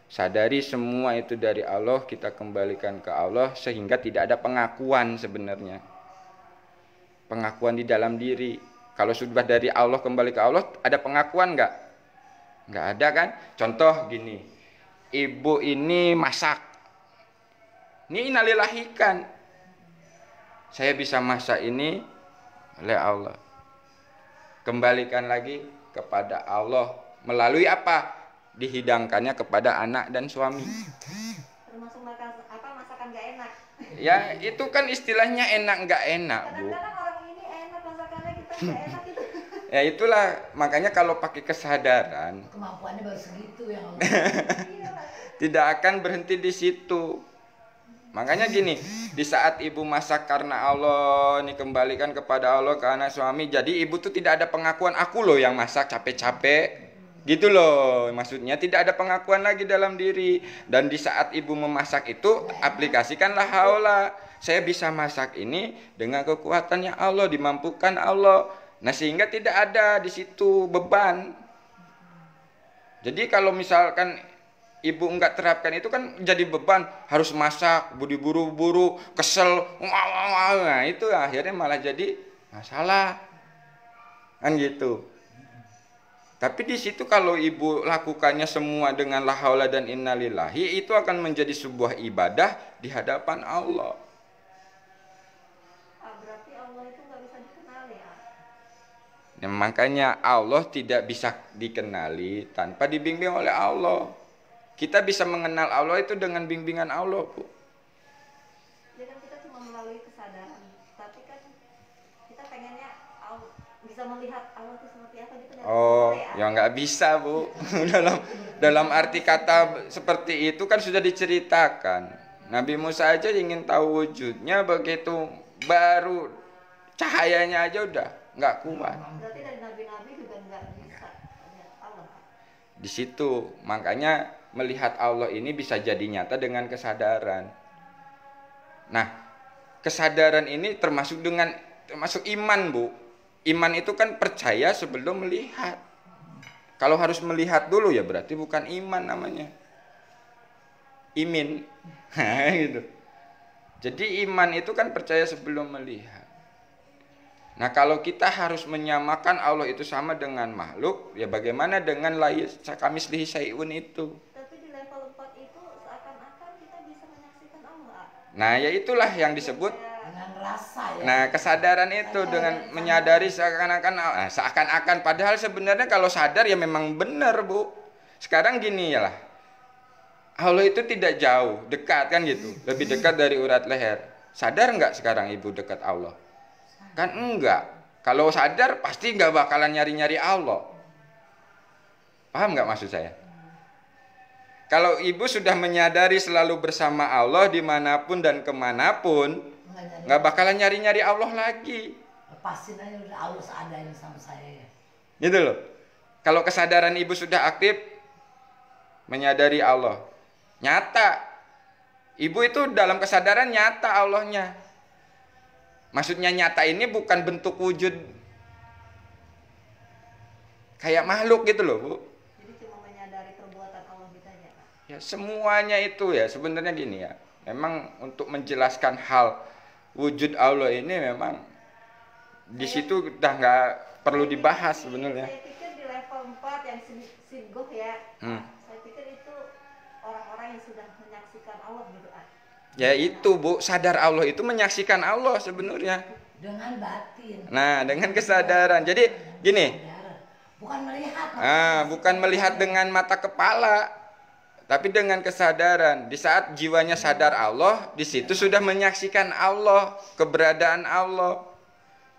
Sadari semua itu dari Allah, kita kembalikan ke Allah sehingga tidak ada pengakuan sebenarnya. Pengakuan di dalam diri. Kalau sudah dari Allah kembali ke Allah, ada pengakuan enggak? Enggak ada kan? Contoh gini. Ibu ini masak. Ini innalillahi kan. Saya bisa masak ini oleh Allah. Kembalikan lagi kepada Allah melalui apa? Dihidangkannya kepada anak dan suami. Termasuk masakan gak enak. Ya itu kan istilahnya enak nggak enak, Bu. Kadang-kadang orang ini enak masakannya, kita gak enak gitu. Ya itulah makanya kalau pakai kesadaran Kemampuannya baru segitu yang tidak akan berhenti di situ. Makanya gini, di saat ibu masak karena Allah, ini kembalikan kepada Allah, ke anak suami. Jadi ibu tuh tidak ada pengakuan aku loh yang masak capek-capek. Gitu loh, maksudnya tidak ada pengakuan lagi dalam diri. Dan di saat ibu memasak itu, aplikasikanlah haula. Saya bisa masak ini dengan kekuatannya Allah, dimampukan Allah. Nah sehingga tidak ada di situ beban. Jadi kalau misalkan ibu enggak terapkan itu kan jadi beban, harus masak, buru-buru, kesel, nah itu akhirnya malah jadi masalah. Kan gitu. Tapi di situ kalau ibu lakukannya semua dengan la haula dan innalillahi, itu akan menjadi sebuah ibadah di hadapan Allah. Berarti Allah itu gak bisa dikenali ya? Nah, makanya Allah tidak bisa dikenali tanpa dibimbing oleh Allah. Kita bisa mengenal Allah itu dengan bimbingan Allah, Bu. Jadi kan kita cuma melalui kesadaran, tapi kan kita pengennya bisa melihat Allah itu seperti apa gitu. Oh, ya nggak bisa, Bu. dalam arti kata seperti itu kan sudah diceritakan. Nabi Musa aja ingin tahu wujudnya, begitu baru cahayanya aja udah nggak kuat. Berarti dari nabi-nabi juga nggak bisa lihat Allah. Di situ makanya melihat Allah ini bisa jadi nyata dengan kesadaran. Nah, kesadaran ini termasuk iman, Bu. Iman itu kan percaya sebelum melihat. Kalau harus melihat dulu ya berarti bukan iman namanya. Imin. Gitu. Jadi iman itu kan percaya sebelum melihat. Nah, kalau kita harus menyamakan Allah itu sama dengan makhluk, ya bagaimana dengan kamislihi syai'un itu? Tapi di level 4 itu seakan-akan kita bisa menyaksikan Allah. Nah, ya itulah yang disebut dengan rasa ya. Nah, kesadaran itu dengan menyadari seakan-akan padahal sebenarnya kalau sadar ya memang benar, Bu. Sekarang gini ya lah. Allah itu tidak jauh, dekat kan gitu. Lebih dekat dari urat leher. Sadar nggak sekarang Ibu dekat Allah? Kan enggak. Kalau sadar pasti nggak bakalan nyari-nyari Allah. Paham nggak maksud saya? Kalau Ibu sudah menyadari selalu bersama Allah dimanapun dan kemanapun, nggak bakalan nyari-nyari Allah lagi. Lepasin aja udah Allah seadanya sama saya ya. Gitu loh. Kalau kesadaran Ibu sudah aktif, menyadari Allah, nyata. Ibu itu dalam kesadaran nyata Allahnya. Maksudnya nyata ini bukan bentuk wujud kayak makhluk gitu loh, Bu. Jadi cuma menyadari perbuatan Allah gitu aja, Pak. Ya semuanya itu ya sebenarnya gini ya. Memang untuk menjelaskan hal wujud Allah ini memang di situ udah nggak perlu dibahas sebenarnya. Saya pikir di level 4 yang singgah ya. Saya pikir itu orang-orang yang sudah menyaksikan Allah gitu. Ya itu Bu, sadar Allah itu menyaksikan Allah sebenarnya. Dengan batin. Nah, dengan kesadaran. Jadi gini. Bukan melihat. Bukan melihat dengan mata kepala, tapi dengan kesadaran. Di saat jiwanya sadar Allah, di situ sudah menyaksikan Allah, keberadaan Allah.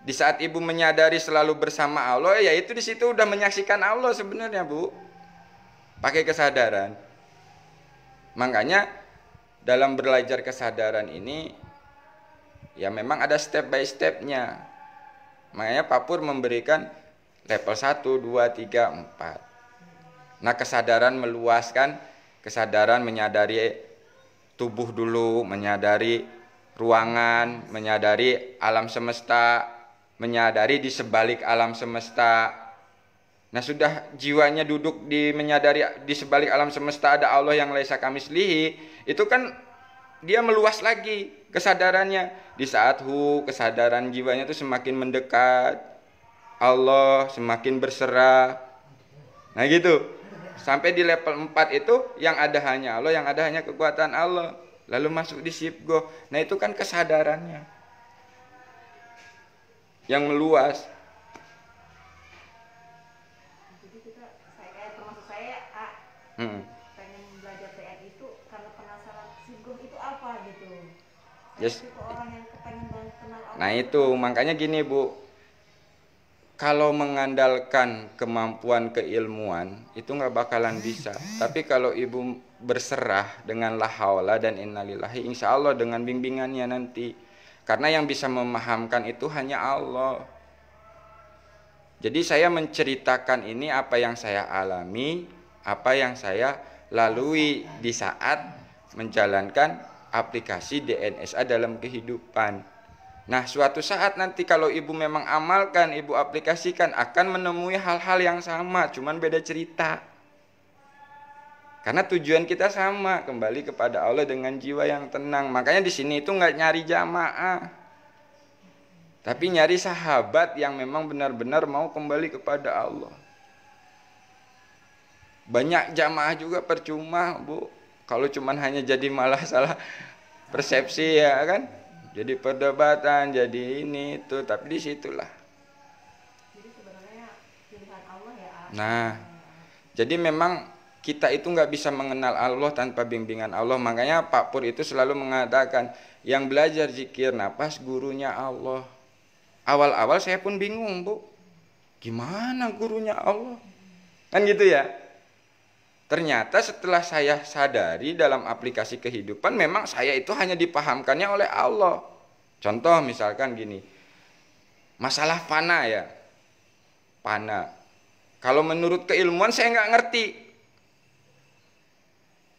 Di saat ibu menyadari selalu bersama Allah, ya itu di situ udah menyaksikan Allah sebenarnya, Bu. Pakai kesadaran. Makanya dalam belajar kesadaran ini ya memang ada step by stepnya. Makanya Pak Pur memberikan level 1, 2, 3, 4. Nah kesadaran meluaskan, kesadaran menyadari tubuh dulu, menyadari ruangan, menyadari alam semesta, menyadari di sebalik alam semesta. Nah sudah jiwanya duduk di menyadari di sebalik alam semesta ada Allah yang laisa kamislihi, itu kan dia meluas lagi kesadarannya. Di saat kesadaran jiwanya itu semakin mendekat Allah, semakin berserah. Nah gitu. Sampai di level 4 itu yang ada hanya Allah, yang ada hanya kekuatan Allah. Lalu masuk di sibgo. Nah itu kan kesadarannya yang meluas. Jadi termasuk saya pengen belajar PN itu karena penasaran sibgo itu apa gitu. Yes. Itu orang yang kepengen banget kenal Allah. Nah itu makanya gini Bu, kalau mengandalkan kemampuan keilmuan itu nggak bakalan bisa. Tapi kalau ibu berserah dengan la haula dan innalillahi, insya Allah dengan bimbingannya nanti. Karena yang bisa memahamkan itu hanya Allah. Jadi saya menceritakan ini apa yang saya alami, apa yang saya lalui di saat menjalankan aplikasi DNSA dalam kehidupan. Nah suatu saat nanti kalau ibu memang amalkan, ibu aplikasikan, akan menemui hal-hal yang sama, cuman beda cerita. Karena tujuan kita sama, kembali kepada Allah dengan jiwa yang tenang. Makanya di sini itu nggak nyari jamaah, tapi nyari sahabat yang memang benar-benar mau kembali kepada Allah. Banyak jamaah juga percuma Bu, kalau cuman hanya jadi malah salah persepsi ya kan. Jadi perdebatan, jadi ini itu, tapi disitulah. Jadi sebenarnya pilihan Allah ya. Nah, jadi memang kita itu nggak bisa mengenal Allah tanpa bimbingan Allah. Makanya Pak Pur itu selalu mengatakan, yang belajar zikir nafas gurunya Allah. Awal-awal saya pun bingung Bu, gimana gurunya Allah? Kan gitu ya. Ternyata setelah saya sadari dalam aplikasi kehidupan, memang saya itu hanya dipahamkannya oleh Allah. Contoh misalkan gini, masalah fana ya, fana. Kalau menurut keilmuan saya nggak ngerti.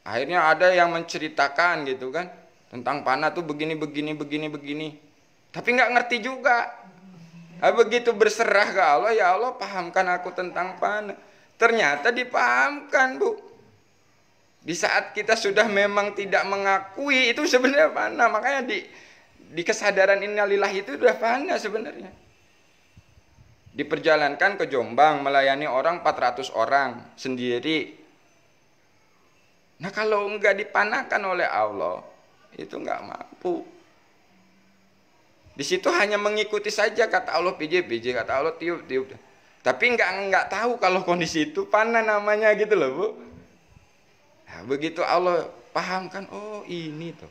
Akhirnya ada yang menceritakan gitu kan, tentang fana tuh begini. Tapi nggak ngerti juga. Begitu berserah ke Allah, ya Allah pahamkan aku tentang fana. Ternyata dipahamkan Bu. Di saat kita sudah memang tidak mengakui itu sebenarnya fana. Makanya di kesadaran innalillahi itu sudah fana sebenarnya. Diperjalankan ke Jombang melayani orang 400 orang sendiri. Nah kalau enggak dipanakan oleh Allah itu enggak mampu. Di situ hanya mengikuti saja kata Allah pj, kata Allah tiup. Tapi enggak tahu kalau kondisi itu fana namanya gitu loh Bu. Nah, begitu Allah pahamkan, oh ini tuh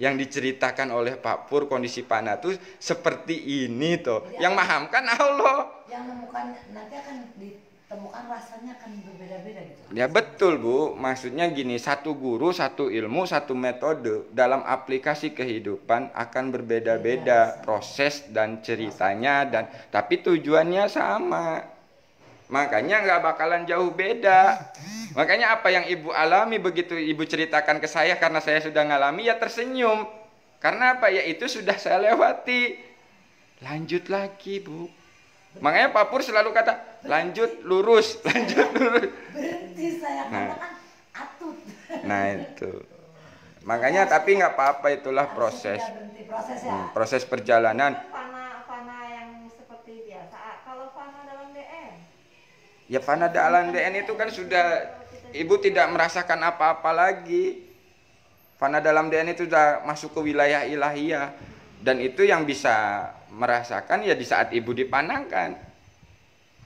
yang diceritakan oleh Pak Pur kondisi fana tuh seperti ini tuh. Yang mahamkan Allah. Yang menemukan nanti akan ditemukan rasanya akan berbeda-beda gitu. Ya betul Bu, maksudnya gini, satu guru, satu ilmu, satu metode dalam aplikasi kehidupan akan berbeda-beda proses dan ceritanya tapi tujuannya sama. Makanya nggak bakalan jauh beda. Makanya apa yang ibu alami begitu ibu ceritakan ke saya karena saya sudah ngalami ya tersenyum. Karena apa ya itu sudah saya lewati. Lanjut lagi Bu. Makanya Pak Pur selalu kata lanjut lurus. Berhenti saya katakan atut. Nah itu. Makanya tapi nggak apa-apa, itulah proses. Proses ya. Proses perjalanan. Fana yang seperti biasa. Kalau fana dalam DN? Ya fana dalam DN itu kan sudah ibu tidak merasakan apa-apa lagi. Fana dalam DN itu sudah masuk ke wilayah ilahiyah. Dan itu yang bisa merasakan ya di saat ibu dipanangkan.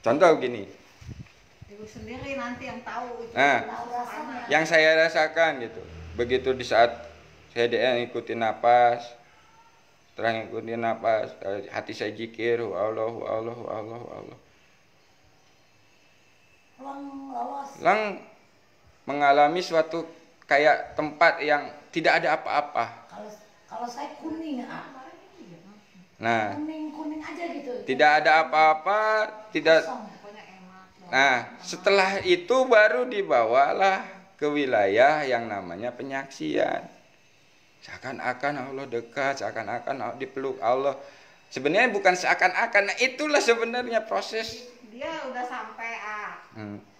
Contoh gini. Ibu sendiri nanti yang tahu itu. Nah, yang saya rasakan gitu. Begitu di saat saya DN ikutin napas, setelah ngikutin napas, hati saya zikir, Allah. Lang mengalami suatu kayak tempat yang tidak ada apa-apa. Kalau saya kuning, Nah, kuning aja gitu. tidak ada apa-apa, tidak. Nah, setelah itu baru dibawalah ke wilayah yang namanya penyaksian. Seakan-akan Allah dekat, seakan-akan Allah dipeluk Allah. Sebenarnya bukan seakan-akan, nah itulah sebenarnya proses. Dia udah sampai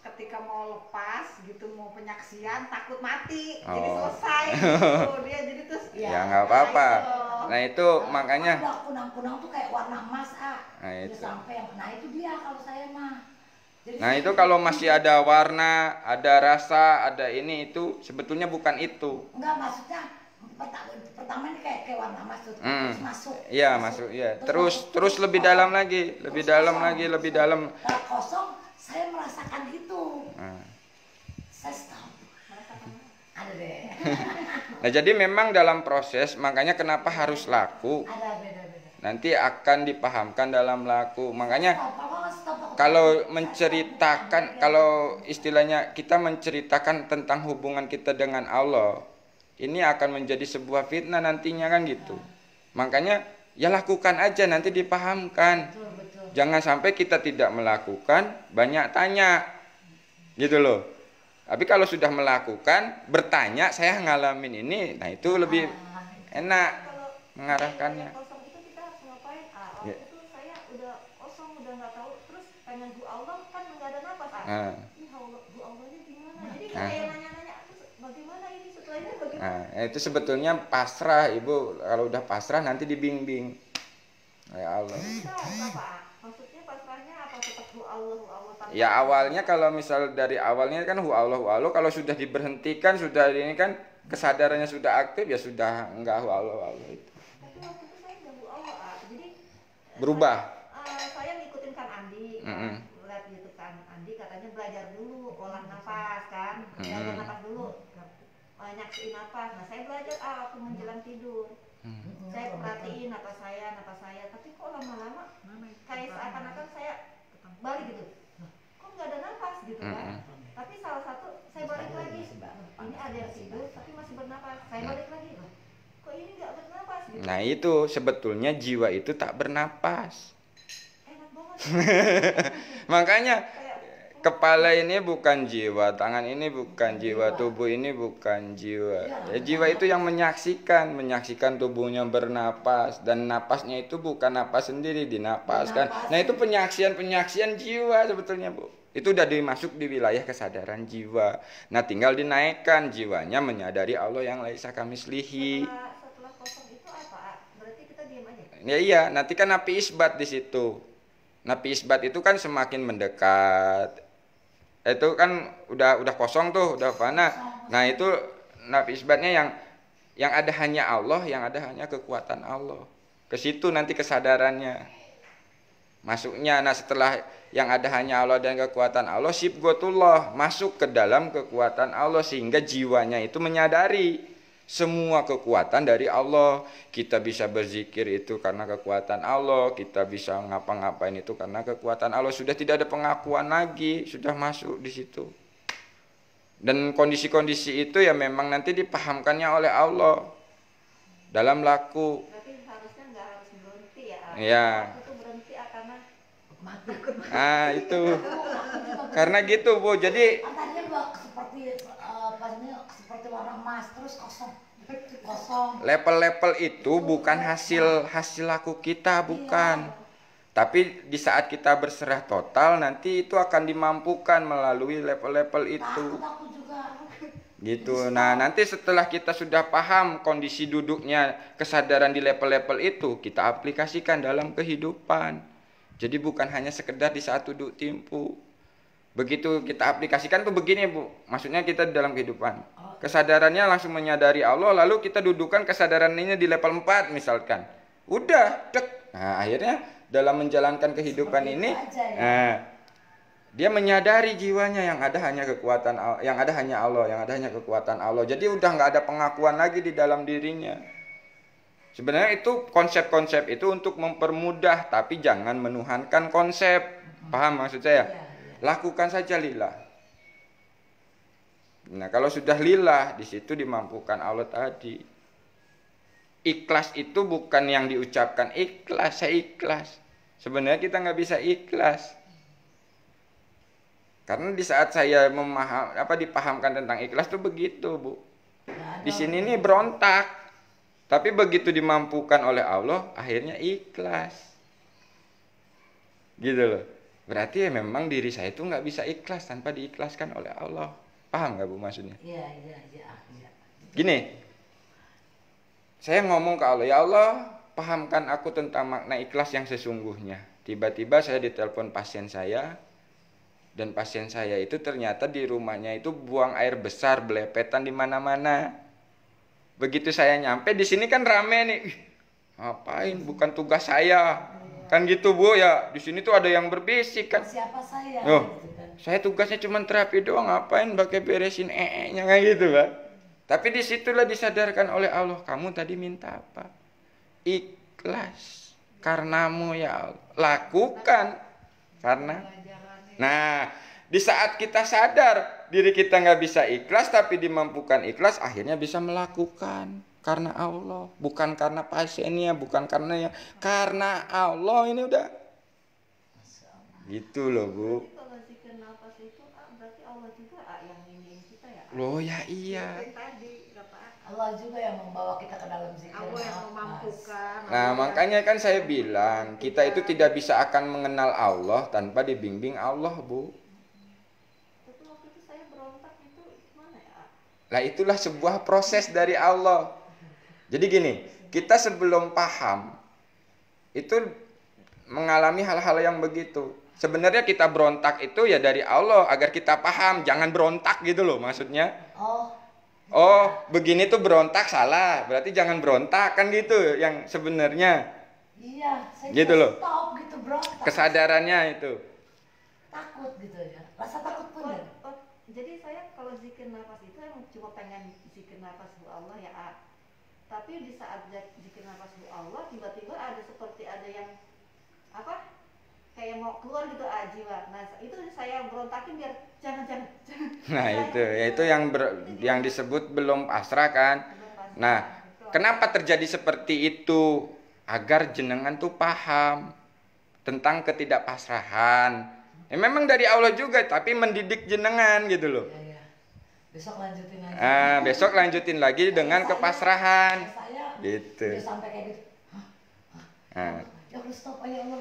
ketika mau lepas gitu, mau penyaksian takut mati, jadi selesai gitu. Dia jadi terus ya nggak apa-apa. Nah itu makanya. Kunang-kunang tuh kayak warna emas Nah itu. Sampai yang itu dia kalau saya mah. Nah itu kalau masih ada warna, ada rasa, ada ini itu sebetulnya bukan itu. Enggak, maksudnya pertama ini kayak warna emas tuh, terus masuk. Iya masuk, iya. Terus lebih dalam lagi, lebih dalam lagi, lebih dalam. Kalau kosong, saya merasakan itu. Saya stop. Ada deh. Nah jadi memang dalam proses, makanya kenapa harus laku. Ada beda-beda. Nanti akan dipahamkan dalam laku. Makanya kalau menceritakan, kalau istilahnya kita menceritakan tentang hubungan kita dengan Allah, ini akan menjadi sebuah fitnah nantinya kan gitu. Makanya ya lakukan aja, nanti dipahamkan. Betul. Jangan sampai kita tidak melakukan, banyak tanya gitu loh. Tapi kalau sudah melakukan, bertanya, saya ngalamin ini, nah itu lebih enak mengarahkannya. Kosong itu kita harus ngapain? Ya. Itu saya udah kosong, udah nggak tahu, terus pengen bu Allah kan nggak ada napas. Ini bu Allahnya gimana? Jadi kayak nanya-nanya, bagaimana ini setelah ini bagaimana? Nah, itu sebetulnya pasrah, ibu. Kalau udah pasrah nanti dibimbing. Ya Allah. Bisa apa? Maksudnya pasrahnya apa? Tetap bu Allah tanpa. Ya awalnya kalau misal dari awalnya kan hu Allah, kalau sudah diberhentikan, sudah ini kan kesadarannya sudah aktif, ya sudah enggak hu Allah itu. Tapi waktu itu saya udah bu Allah, jadi Berubah. Saya ngikutin kan Andi, lihat YouTube kan Andi katanya belajar dulu olah nafas kan, belajar nafas dulu, nyaksiin nafas. Nah saya belajar waktu menjelang tidur. Saya perhatiin napas saya, tapi kok lama-lama kayak seakan-akan saya balik gitu. Kok nggak ada nafas gitu kan? Tapi salah satu saya balik lagi. Ini ada yang tidur tapi masih bernapas. Saya balik lagi. Kok ini nggak bernapas gitu? Nah itu sebetulnya jiwa itu tak bernapas. Enak banget. Makanya kepala ini bukan jiwa, tangan ini bukan jiwa, tubuh ini bukan jiwa. Ya, jiwa itu yang menyaksikan tubuhnya bernapas, dan napasnya itu bukan napas sendiri, dinapaskan. Nah itu penyaksian jiwa sebetulnya, Bu. Itu udah dimasuk di wilayah kesadaran jiwa. Nah tinggal dinaikkan jiwanya menyadari Allah yang laisa kamislihi. Setelah kosong itu apa? Berarti kita diam aja. Ya iya, nanti kan napi isbat di situ. Napi isbat itu kan semakin mendekat. Itu kan udah kosong tuh, udah fana. Nah itu nafi isbatnya yang ada hanya Allah, yang ada hanya kekuatan Allah. Ke situ nanti kesadarannya masuknya. Nah setelah yang ada hanya Allah dan kekuatan Allah, sibghatullah, masuk ke dalam kekuatan Allah, sehingga jiwanya itu menyadari semua kekuatan dari Allah. Kita bisa berzikir itu karena kekuatan Allah, kita bisa ngapa-ngapain itu karena kekuatan Allah. Sudah tidak ada pengakuan lagi, sudah masuk di situ. Dan kondisi-kondisi itu ya memang nanti dipahamkannya oleh Allah dalam laku. Berarti harusnya nggak harus berhenti ya? Iya. Itu berhenti karena Mati. Itu karena gitu, Bu. Jadi Tadinya seperti warna emas, terus kosong. level-level itu bukan hasil laku kita, bukan. Tapi di saat kita berserah total, nanti itu akan dimampukan melalui level-level itu. Takut juga. Gitu. Nah, nanti setelah kita sudah paham kondisi duduknya kesadaran di level-level itu, kita aplikasikan dalam kehidupan. Jadi bukan hanya sekedar di saat duduk timpu. Begitu kita aplikasikan tuh begini, Bu. Maksudnya kita di dalam kehidupan. Kesadarannya langsung menyadari Allah, lalu kita dudukan kesadaran ini di level 4 misalkan. Udah, dek. Nah, akhirnya dalam menjalankan kehidupan ini, dia menyadari jiwanya yang ada hanya kekuatan, yang ada hanya Allah, yang ada hanya kekuatan Allah. Jadi udah nggak ada pengakuan lagi di dalam dirinya. Sebenarnya itu konsep-konsep itu untuk mempermudah, tapi jangan menuhankan konsep. Paham maksud saya? Lakukan saja lillah. Nah, kalau sudah lillah, di situ dimampukan Allah tadi. Ikhlas itu bukan yang diucapkan ikhlas, saya ikhlas. Sebenarnya kita nggak bisa ikhlas. Karena di saat saya dipahamkan tentang ikhlas tuh begitu, Bu. Di sini nih berontak, tapi begitu dimampukan oleh Allah, akhirnya ikhlas. Gitu loh. Berarti ya memang diri saya itu nggak bisa ikhlas tanpa diikhlaskan oleh Allah. Paham nggak, Bu, maksudnya? Iya. Gini, saya ngomong ke Allah, ya Allah, pahamkan aku tentang makna ikhlas yang sesungguhnya. Tiba-tiba saya ditelepon pasien saya. Dan pasien saya itu ternyata di rumahnya itu buang air besar belepetan di mana-mana. Begitu saya nyampe di sini kan rame nih. Ngapain? Bukan tugas saya. Kan gitu, Bu, ya. Di sini tuh ada yang berbisik kan. Siapa saya? Oh, saya tugasnya cuma terapi doang, ngapain pakai beresin nya kayak gitu, Pak. Tapi disitulah disadarkan oleh Allah, kamu tadi minta apa? Ikhlas. Karenamu ya Allah. Lakukan. Karena nah, di saat kita sadar diri kita nggak bisa ikhlas tapi dimampukan ikhlas, akhirnya bisa melakukan karena Allah, bukan karena pasiennya, bukan karena karena Allah. Ini udah gitu loh, Bu. Kalau zikir nafas itu berarti Allah juga yang ingin kita ya. Loh ya iya. Allah juga yang membawa kita ke dalam zikir. Allah yang memampukan. Nah, makanya kan saya bilang, kita itu tidak bisa akan mengenal Allah tanpa dibimbing Allah, Bu. Tapi waktu itu saya berontak itu gimana ya? Lah itulah sebuah proses dari Allah. Jadi gini, kita sebelum paham itu mengalami hal-hal yang begitu. Sebenarnya kita berontak itu ya dari Allah agar kita paham, jangan berontak gitu loh maksudnya. Oh, begini tuh berontak salah, berarti jangan berontak kan gitu yang sebenarnya. Iya, saya gitu loh. stop gitu berontak. Kesadarannya itu. Takut gitu ya. Rasa takut pun ya. Jadi saya kalau zikir nafas itu emang cuma pengen zikir nafas bu Allah ya. Tapi di saat zikir nafas bu Allah tiba-tiba ada seperti ada yang apa? Kayak mau keluar gitu jiwa. Nah, itu saya berontakin biar jangan. Nah, itu yang disebut belum pasrah kan. Nah, kenapa terjadi seperti itu? Agar jenengan tuh paham tentang ketidakpasrahan. Memang dari Allah juga, tapi mendidik jenengan gitu loh. Iya. Besok lanjutin lagi. Besok lanjutin lagi dengan kepasrahan. Gitu. Udah sampai kayak gitu. Ya Allah, stop ya Allah.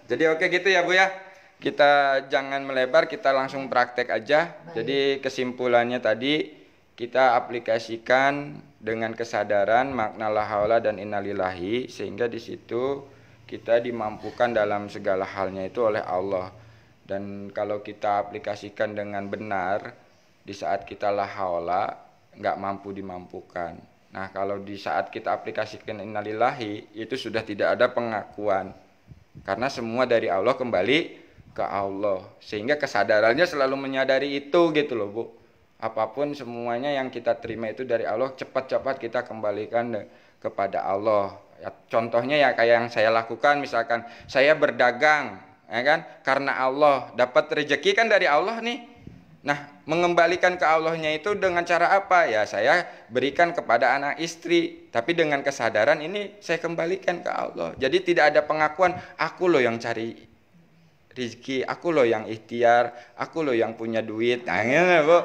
Jadi oke gitu ya, Bu ya. Kita jangan melebar, kita langsung praktek aja. Jadi kesimpulannya tadi kita aplikasikan dengan kesadaran makna la haula dan innalillahi, sehingga di situ kita dimampukan dalam segala halnya itu oleh Allah. Dan kalau kita aplikasikan dengan benar, di saat kita la haula nggak mampu dimampukan. Nah, kalau di saat kita aplikasikan innalillahi, itu sudah tidak ada pengakuan. Karena semua dari Allah kembali ke Allah. Sehingga kesadarannya selalu menyadari itu gitu loh, Bu. Apapun semuanya yang kita terima itu dari Allah, cepat-cepat kita kembalikan kepada Allah. Ya, contohnya ya kayak yang saya lakukan, misalkan saya berdagang, ya kan? Karena Allah, dapat rezeki kan dari Allah nih. Nah, mengembalikan ke Allahnya itu dengan cara apa? Ya, saya berikan kepada anak istri. Tapi dengan kesadaran ini saya kembalikan ke Allah. Jadi tidak ada pengakuan, aku loh yang cari rezeki, aku loh yang ikhtiar, aku loh yang punya duit. Nah, ini, Bu.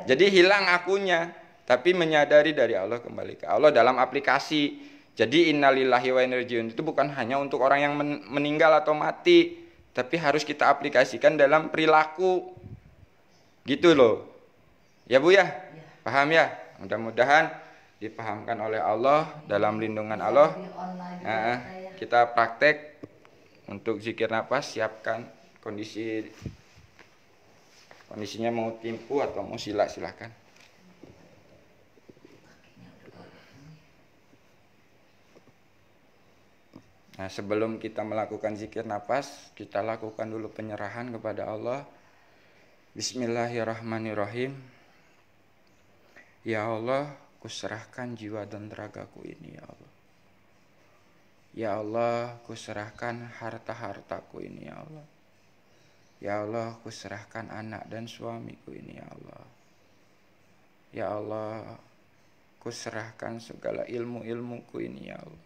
Jadi hilang akunya. Tapi menyadari dari Allah kembali ke Allah dalam aplikasi. Jadi innalillahi wa inna ilaihi raji'un itu bukan hanya untuk orang yang meninggal atau mati. Tapi harus kita aplikasikan dalam perilaku. Gitu loh. Ya Bu ya? Ya. Paham ya? Mudah-mudahan dipahamkan oleh Allah, dalam lindungan Allah. Di online juga Nah, saya. kita praktek untuk zikir nafas, siapkan kondisinya mau timpu atau mau sila, silakan. Nah, sebelum kita melakukan zikir nafas, kita lakukan dulu penyerahan kepada Allah. Bismillahirrahmanirrahim. Ya Allah, kuserahkan jiwa dan ragaku ini ya Allah. Ya Allah, kuserahkan harta-hartaku ini ya Allah. Ya Allah, kuserahkan anak dan suamiku ini ya Allah. Ya Allah, kuserahkan segala ilmu-ilmuku ini ya Allah.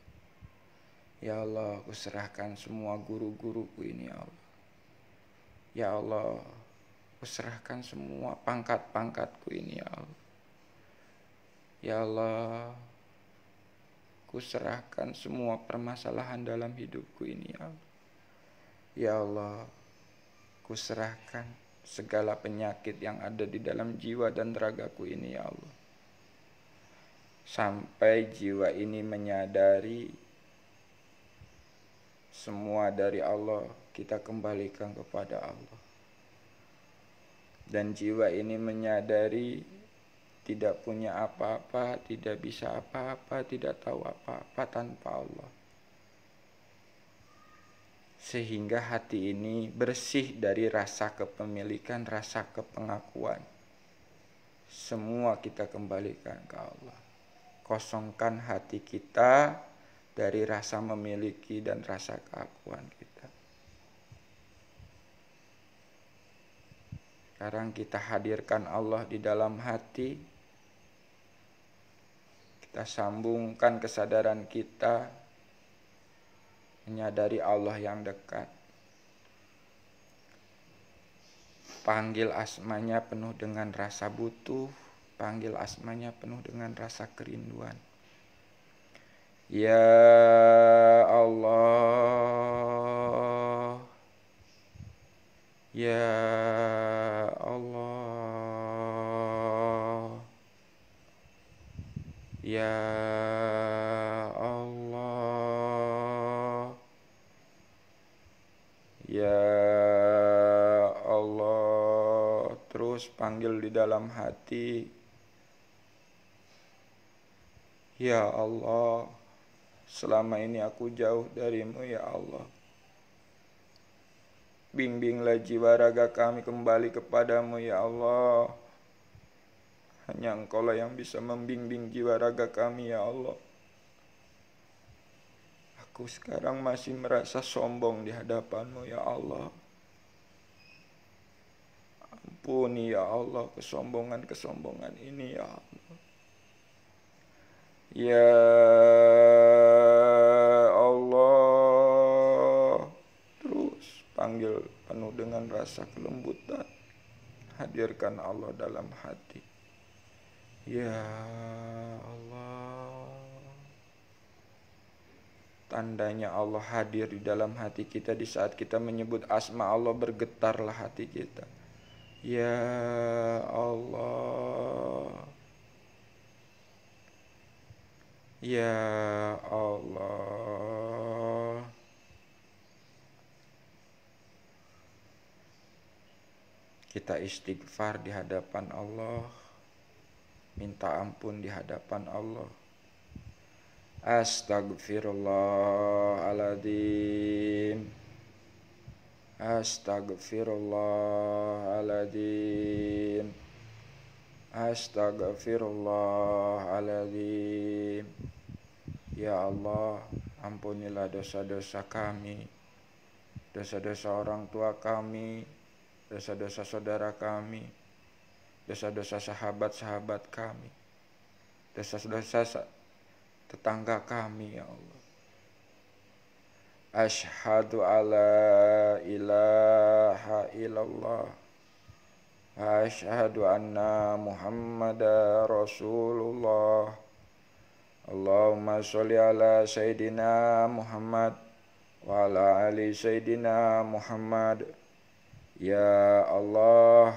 Ya Allah, kuserahkan semua guru-guruku ini ya Allah. Ya Allah, kuserahkan semua pangkat-pangkatku ini ya Allah. Ya Allah, kuserahkan semua permasalahan dalam hidupku ini ya Allah. Ya Allah, kuserahkan segala penyakit yang ada di dalam jiwa dan ragaku ini ya Allah. Sampai jiwa ini menyadari semua dari Allah kita kembalikan kepada Allah. Dan jiwa ini menyadari tidak punya apa-apa, tidak bisa apa-apa, tidak tahu apa-apa tanpa Allah. Sehingga hati ini bersih dari rasa kepemilikan, rasa kepengakuan. Semua kita kembalikan ke Allah. Kosongkan hati kita dari rasa memiliki dan rasa keakuan kita. Sekarang kita hadirkan Allah di dalam hati. Kita sambungkan kesadaran kita menyadari Allah yang dekat. Panggil asmanya penuh dengan rasa butuh, panggil asmanya penuh dengan rasa kerinduan. Ya Allah, ya Allah, ya Allah, ya Allah. Terus panggil di dalam hati. Ya Allah, selama ini aku jauh darimu ya Allah. Bimbinglah jiwa raga kami kembali kepadamu ya Allah. Hanya Engkaulah yang bisa membimbing jiwa raga kami ya Allah. Aku sekarang masih merasa sombong di hadapanmu ya Allah. Ampuni ya Allah kesombongan-kesombongan ini ya Allah. Ya Allah, terus panggil penuh dengan rasa kelembutan. Hadirkan Allah dalam hati. Ya Allah. Tandanya Allah hadir di dalam hati kita di saat kita menyebut asma Allah, bergetarlah hati kita. Ya Allah. Ya Allah. Kita istighfar di hadapan Allah, minta ampun di hadapan Allah. Astagfirullahaladzim. Astagfirullahaladzim. Astagfirullahaladzim. Ya Allah, ampunilah dosa-dosa kami, dosa-dosa orang tua kami, dosa-dosa saudara kami, dosa-dosa sahabat-sahabat kami, dosa-dosa tetangga kami ya Allah. Asyhadu alla ilaha illallah, asyhadu anna Muhammadar Rasulullah. Allahumma sholli ala Sayyidina Muhammad wa ala ali Sayyidina Muhammad. Ya Allah,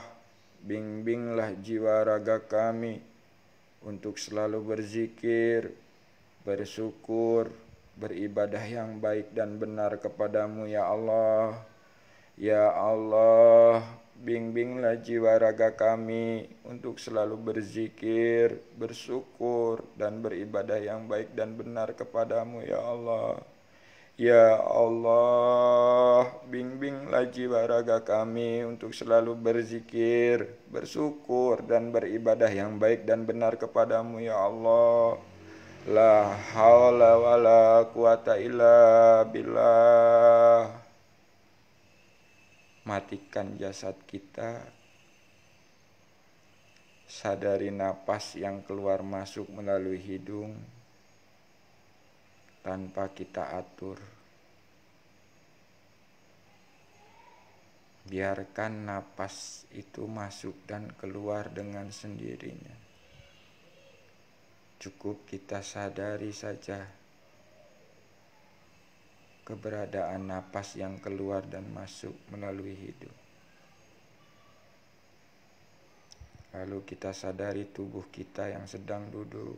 bimbinglah jiwa raga kami untuk selalu berzikir, bersyukur, beribadah yang baik dan benar kepadamu ya Allah. Ya Allah, bimbinglah jiwa raga kami untuk selalu berzikir, bersyukur, dan beribadah yang baik dan benar kepadamu ya Allah. Ya Allah, bimbinglah jiwa raga kami untuk selalu berzikir, bersyukur, dan beribadah yang baik dan benar kepadamu ya Allah. La haula wa la quwata illa billah. Matikan jasad kita, sadari napas yang keluar masuk melalui hidung tanpa kita atur. Biarkan napas itu masuk dan keluar dengan sendirinya. Cukup kita sadari saja keberadaan napas yang keluar dan masuk melalui hidung. Lalu kita sadari tubuh kita yang sedang duduk.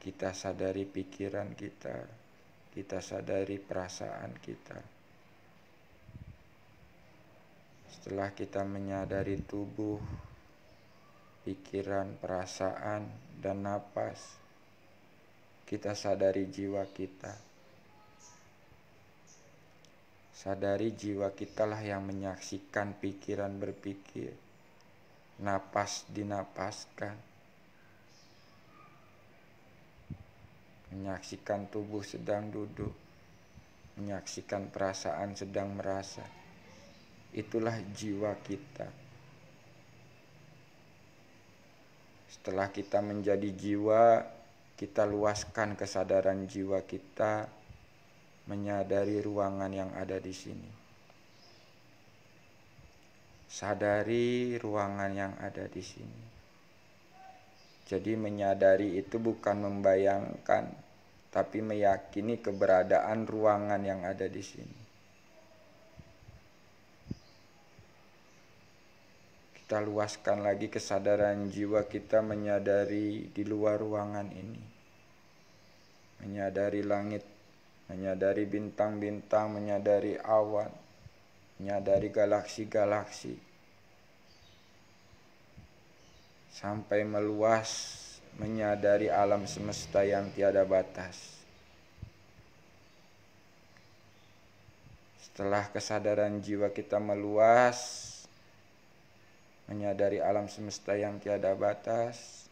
Kita sadari pikiran kita sadari perasaan kita. Setelah kita menyadari tubuh, pikiran, perasaan, dan napas, kita sadari jiwa kita. Sadari jiwa kita lah yang menyaksikan pikiran berpikir, napas dinapaskan, menyaksikan tubuh sedang duduk, menyaksikan perasaan sedang merasa. Itulah jiwa kita. Setelah kita menjadi jiwa, kita luaskan kesadaran jiwa kita menyadari ruangan yang ada di sini. Sadari ruangan yang ada di sini. Jadi menyadari itu bukan membayangkan, tapi meyakini keberadaan ruangan yang ada di sini. Kita luaskan lagi kesadaran jiwa kita menyadari di luar ruangan ini. Menyadari langit, menyadari bintang-bintang, menyadari awan, menyadari galaksi-galaksi. Sampai meluas menyadari alam semesta yang tiada batas. Setelah kesadaran jiwa kita meluas menyadari alam semesta yang tiada batas,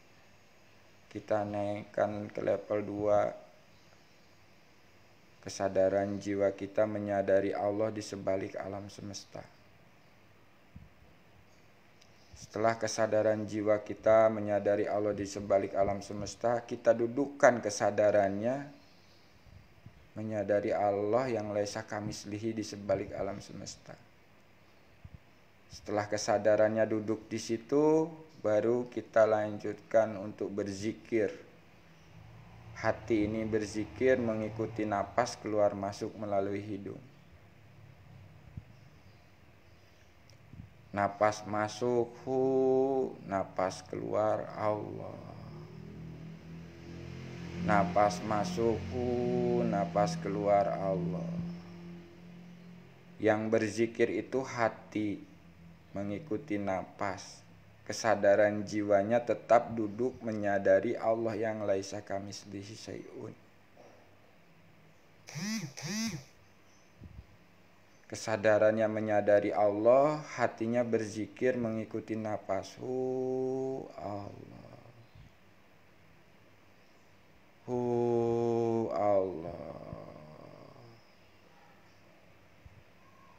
kita naikkan ke level 2. Kesadaran jiwa kita menyadari Allah di sebalik alam semesta. Setelah kesadaran jiwa kita menyadari Allah di sebalik alam semesta, kita dudukkan kesadarannya menyadari Allah yang laisa kamislihi di sebalik alam semesta. Setelah kesadarannya duduk di situ, baru kita lanjutkan untuk berzikir. Hati ini berzikir mengikuti napas keluar masuk melalui hidung. Napas masuk hu, napas keluar Allah. Napas masuk hu, napas keluar Allah. Yang berzikir itu hati mengikuti napas. Kesadaran jiwanya tetap duduk menyadari Allah yang laisa kamislihi syai'un. Kesadarannya menyadari Allah, hatinya berzikir mengikuti napas. Hu Allah. Hu Allah.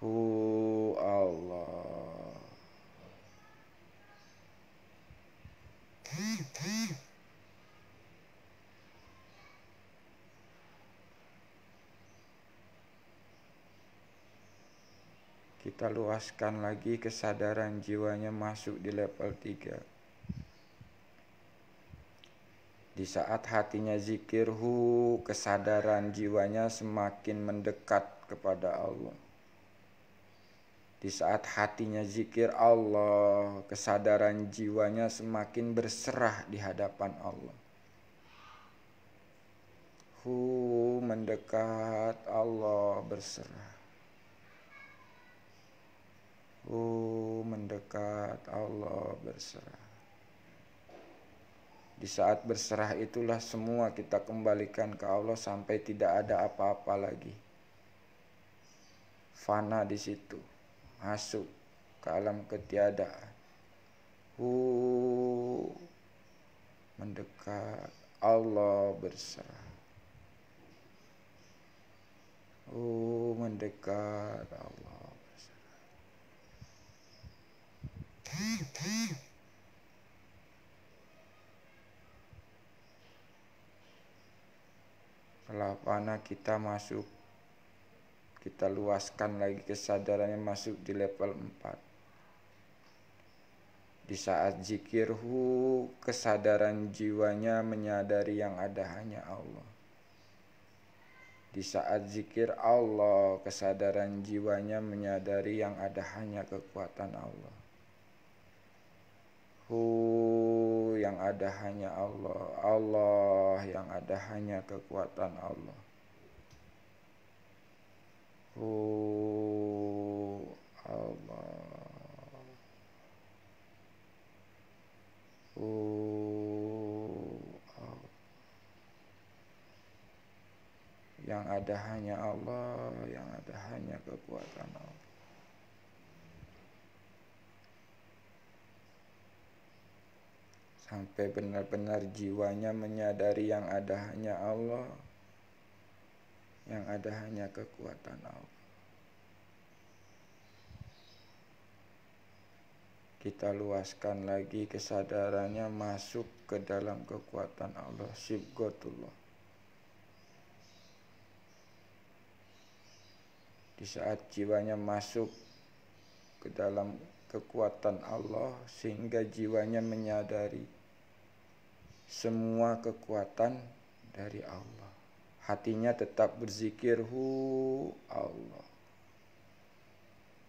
Hu Allah. Kita luaskan lagi kesadaran jiwanya masuk di level 3. Di saat hatinya zikir hu, kesadaran jiwanya semakin mendekat kepada Allah. Di saat hatinya zikir Allah, kesadaran jiwanya semakin berserah di hadapan Allah. Mendekat Allah berserah. Mendekat Allah berserah. Di saat berserah itulah semua kita kembalikan ke Allah sampai tidak ada apa-apa lagi. Fana di situ, masuk ke alam ketiadaan. Mendekat Allah berserah. Mendekat Allah berserah. Setelah fana kita masuk, kita luaskan lagi kesadarannya masuk di level 4. Di saat zikir kesadaran jiwanya menyadari yang ada hanya Allah. Di saat zikir Allah, kesadaran jiwanya menyadari yang ada hanya kekuatan Allah. Yang ada hanya Allah. Allah yang ada hanya kekuatan Allah. Allah. Yang ada hanya Allah, yang ada hanya kekuatan Allah. Sampai benar-benar jiwanya menyadari yang ada hanya Allah, yang ada hanya kekuatan Allah. Kita luaskan lagi kesadarannya masuk ke dalam kekuatan Allah, Sibghatullah. Di saat jiwanya masuk ke dalam kekuatan Allah, sehingga jiwanya menyadari semua kekuatan dari Allah. Hatinya tetap berzikir Allah.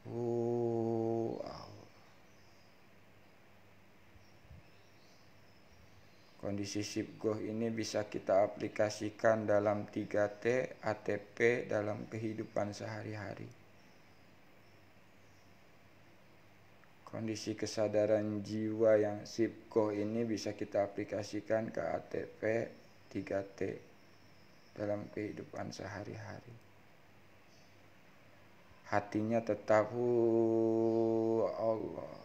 Allah. Kondisi Sibghoh ini bisa kita aplikasikan dalam 3T, ATP dalam kehidupan sehari-hari. Kondisi kesadaran jiwa yang Sibghoh ini bisa kita aplikasikan ke ATP 3T dalam kehidupan sehari-hari. Hatinya tetap Allah.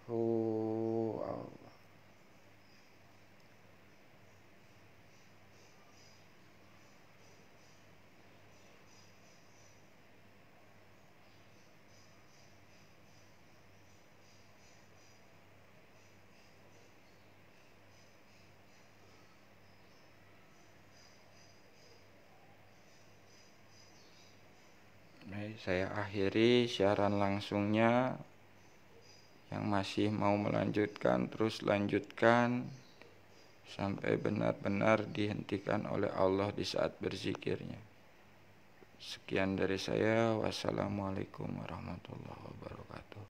Allah. Baik, saya akhiri siaran langsungnya. Yang masih mau melanjutkan, terus lanjutkan sampai benar-benar dihentikan oleh Allah di saat berzikirnya. Sekian dari saya. Wassalamualaikum warahmatullahi wabarakatuh.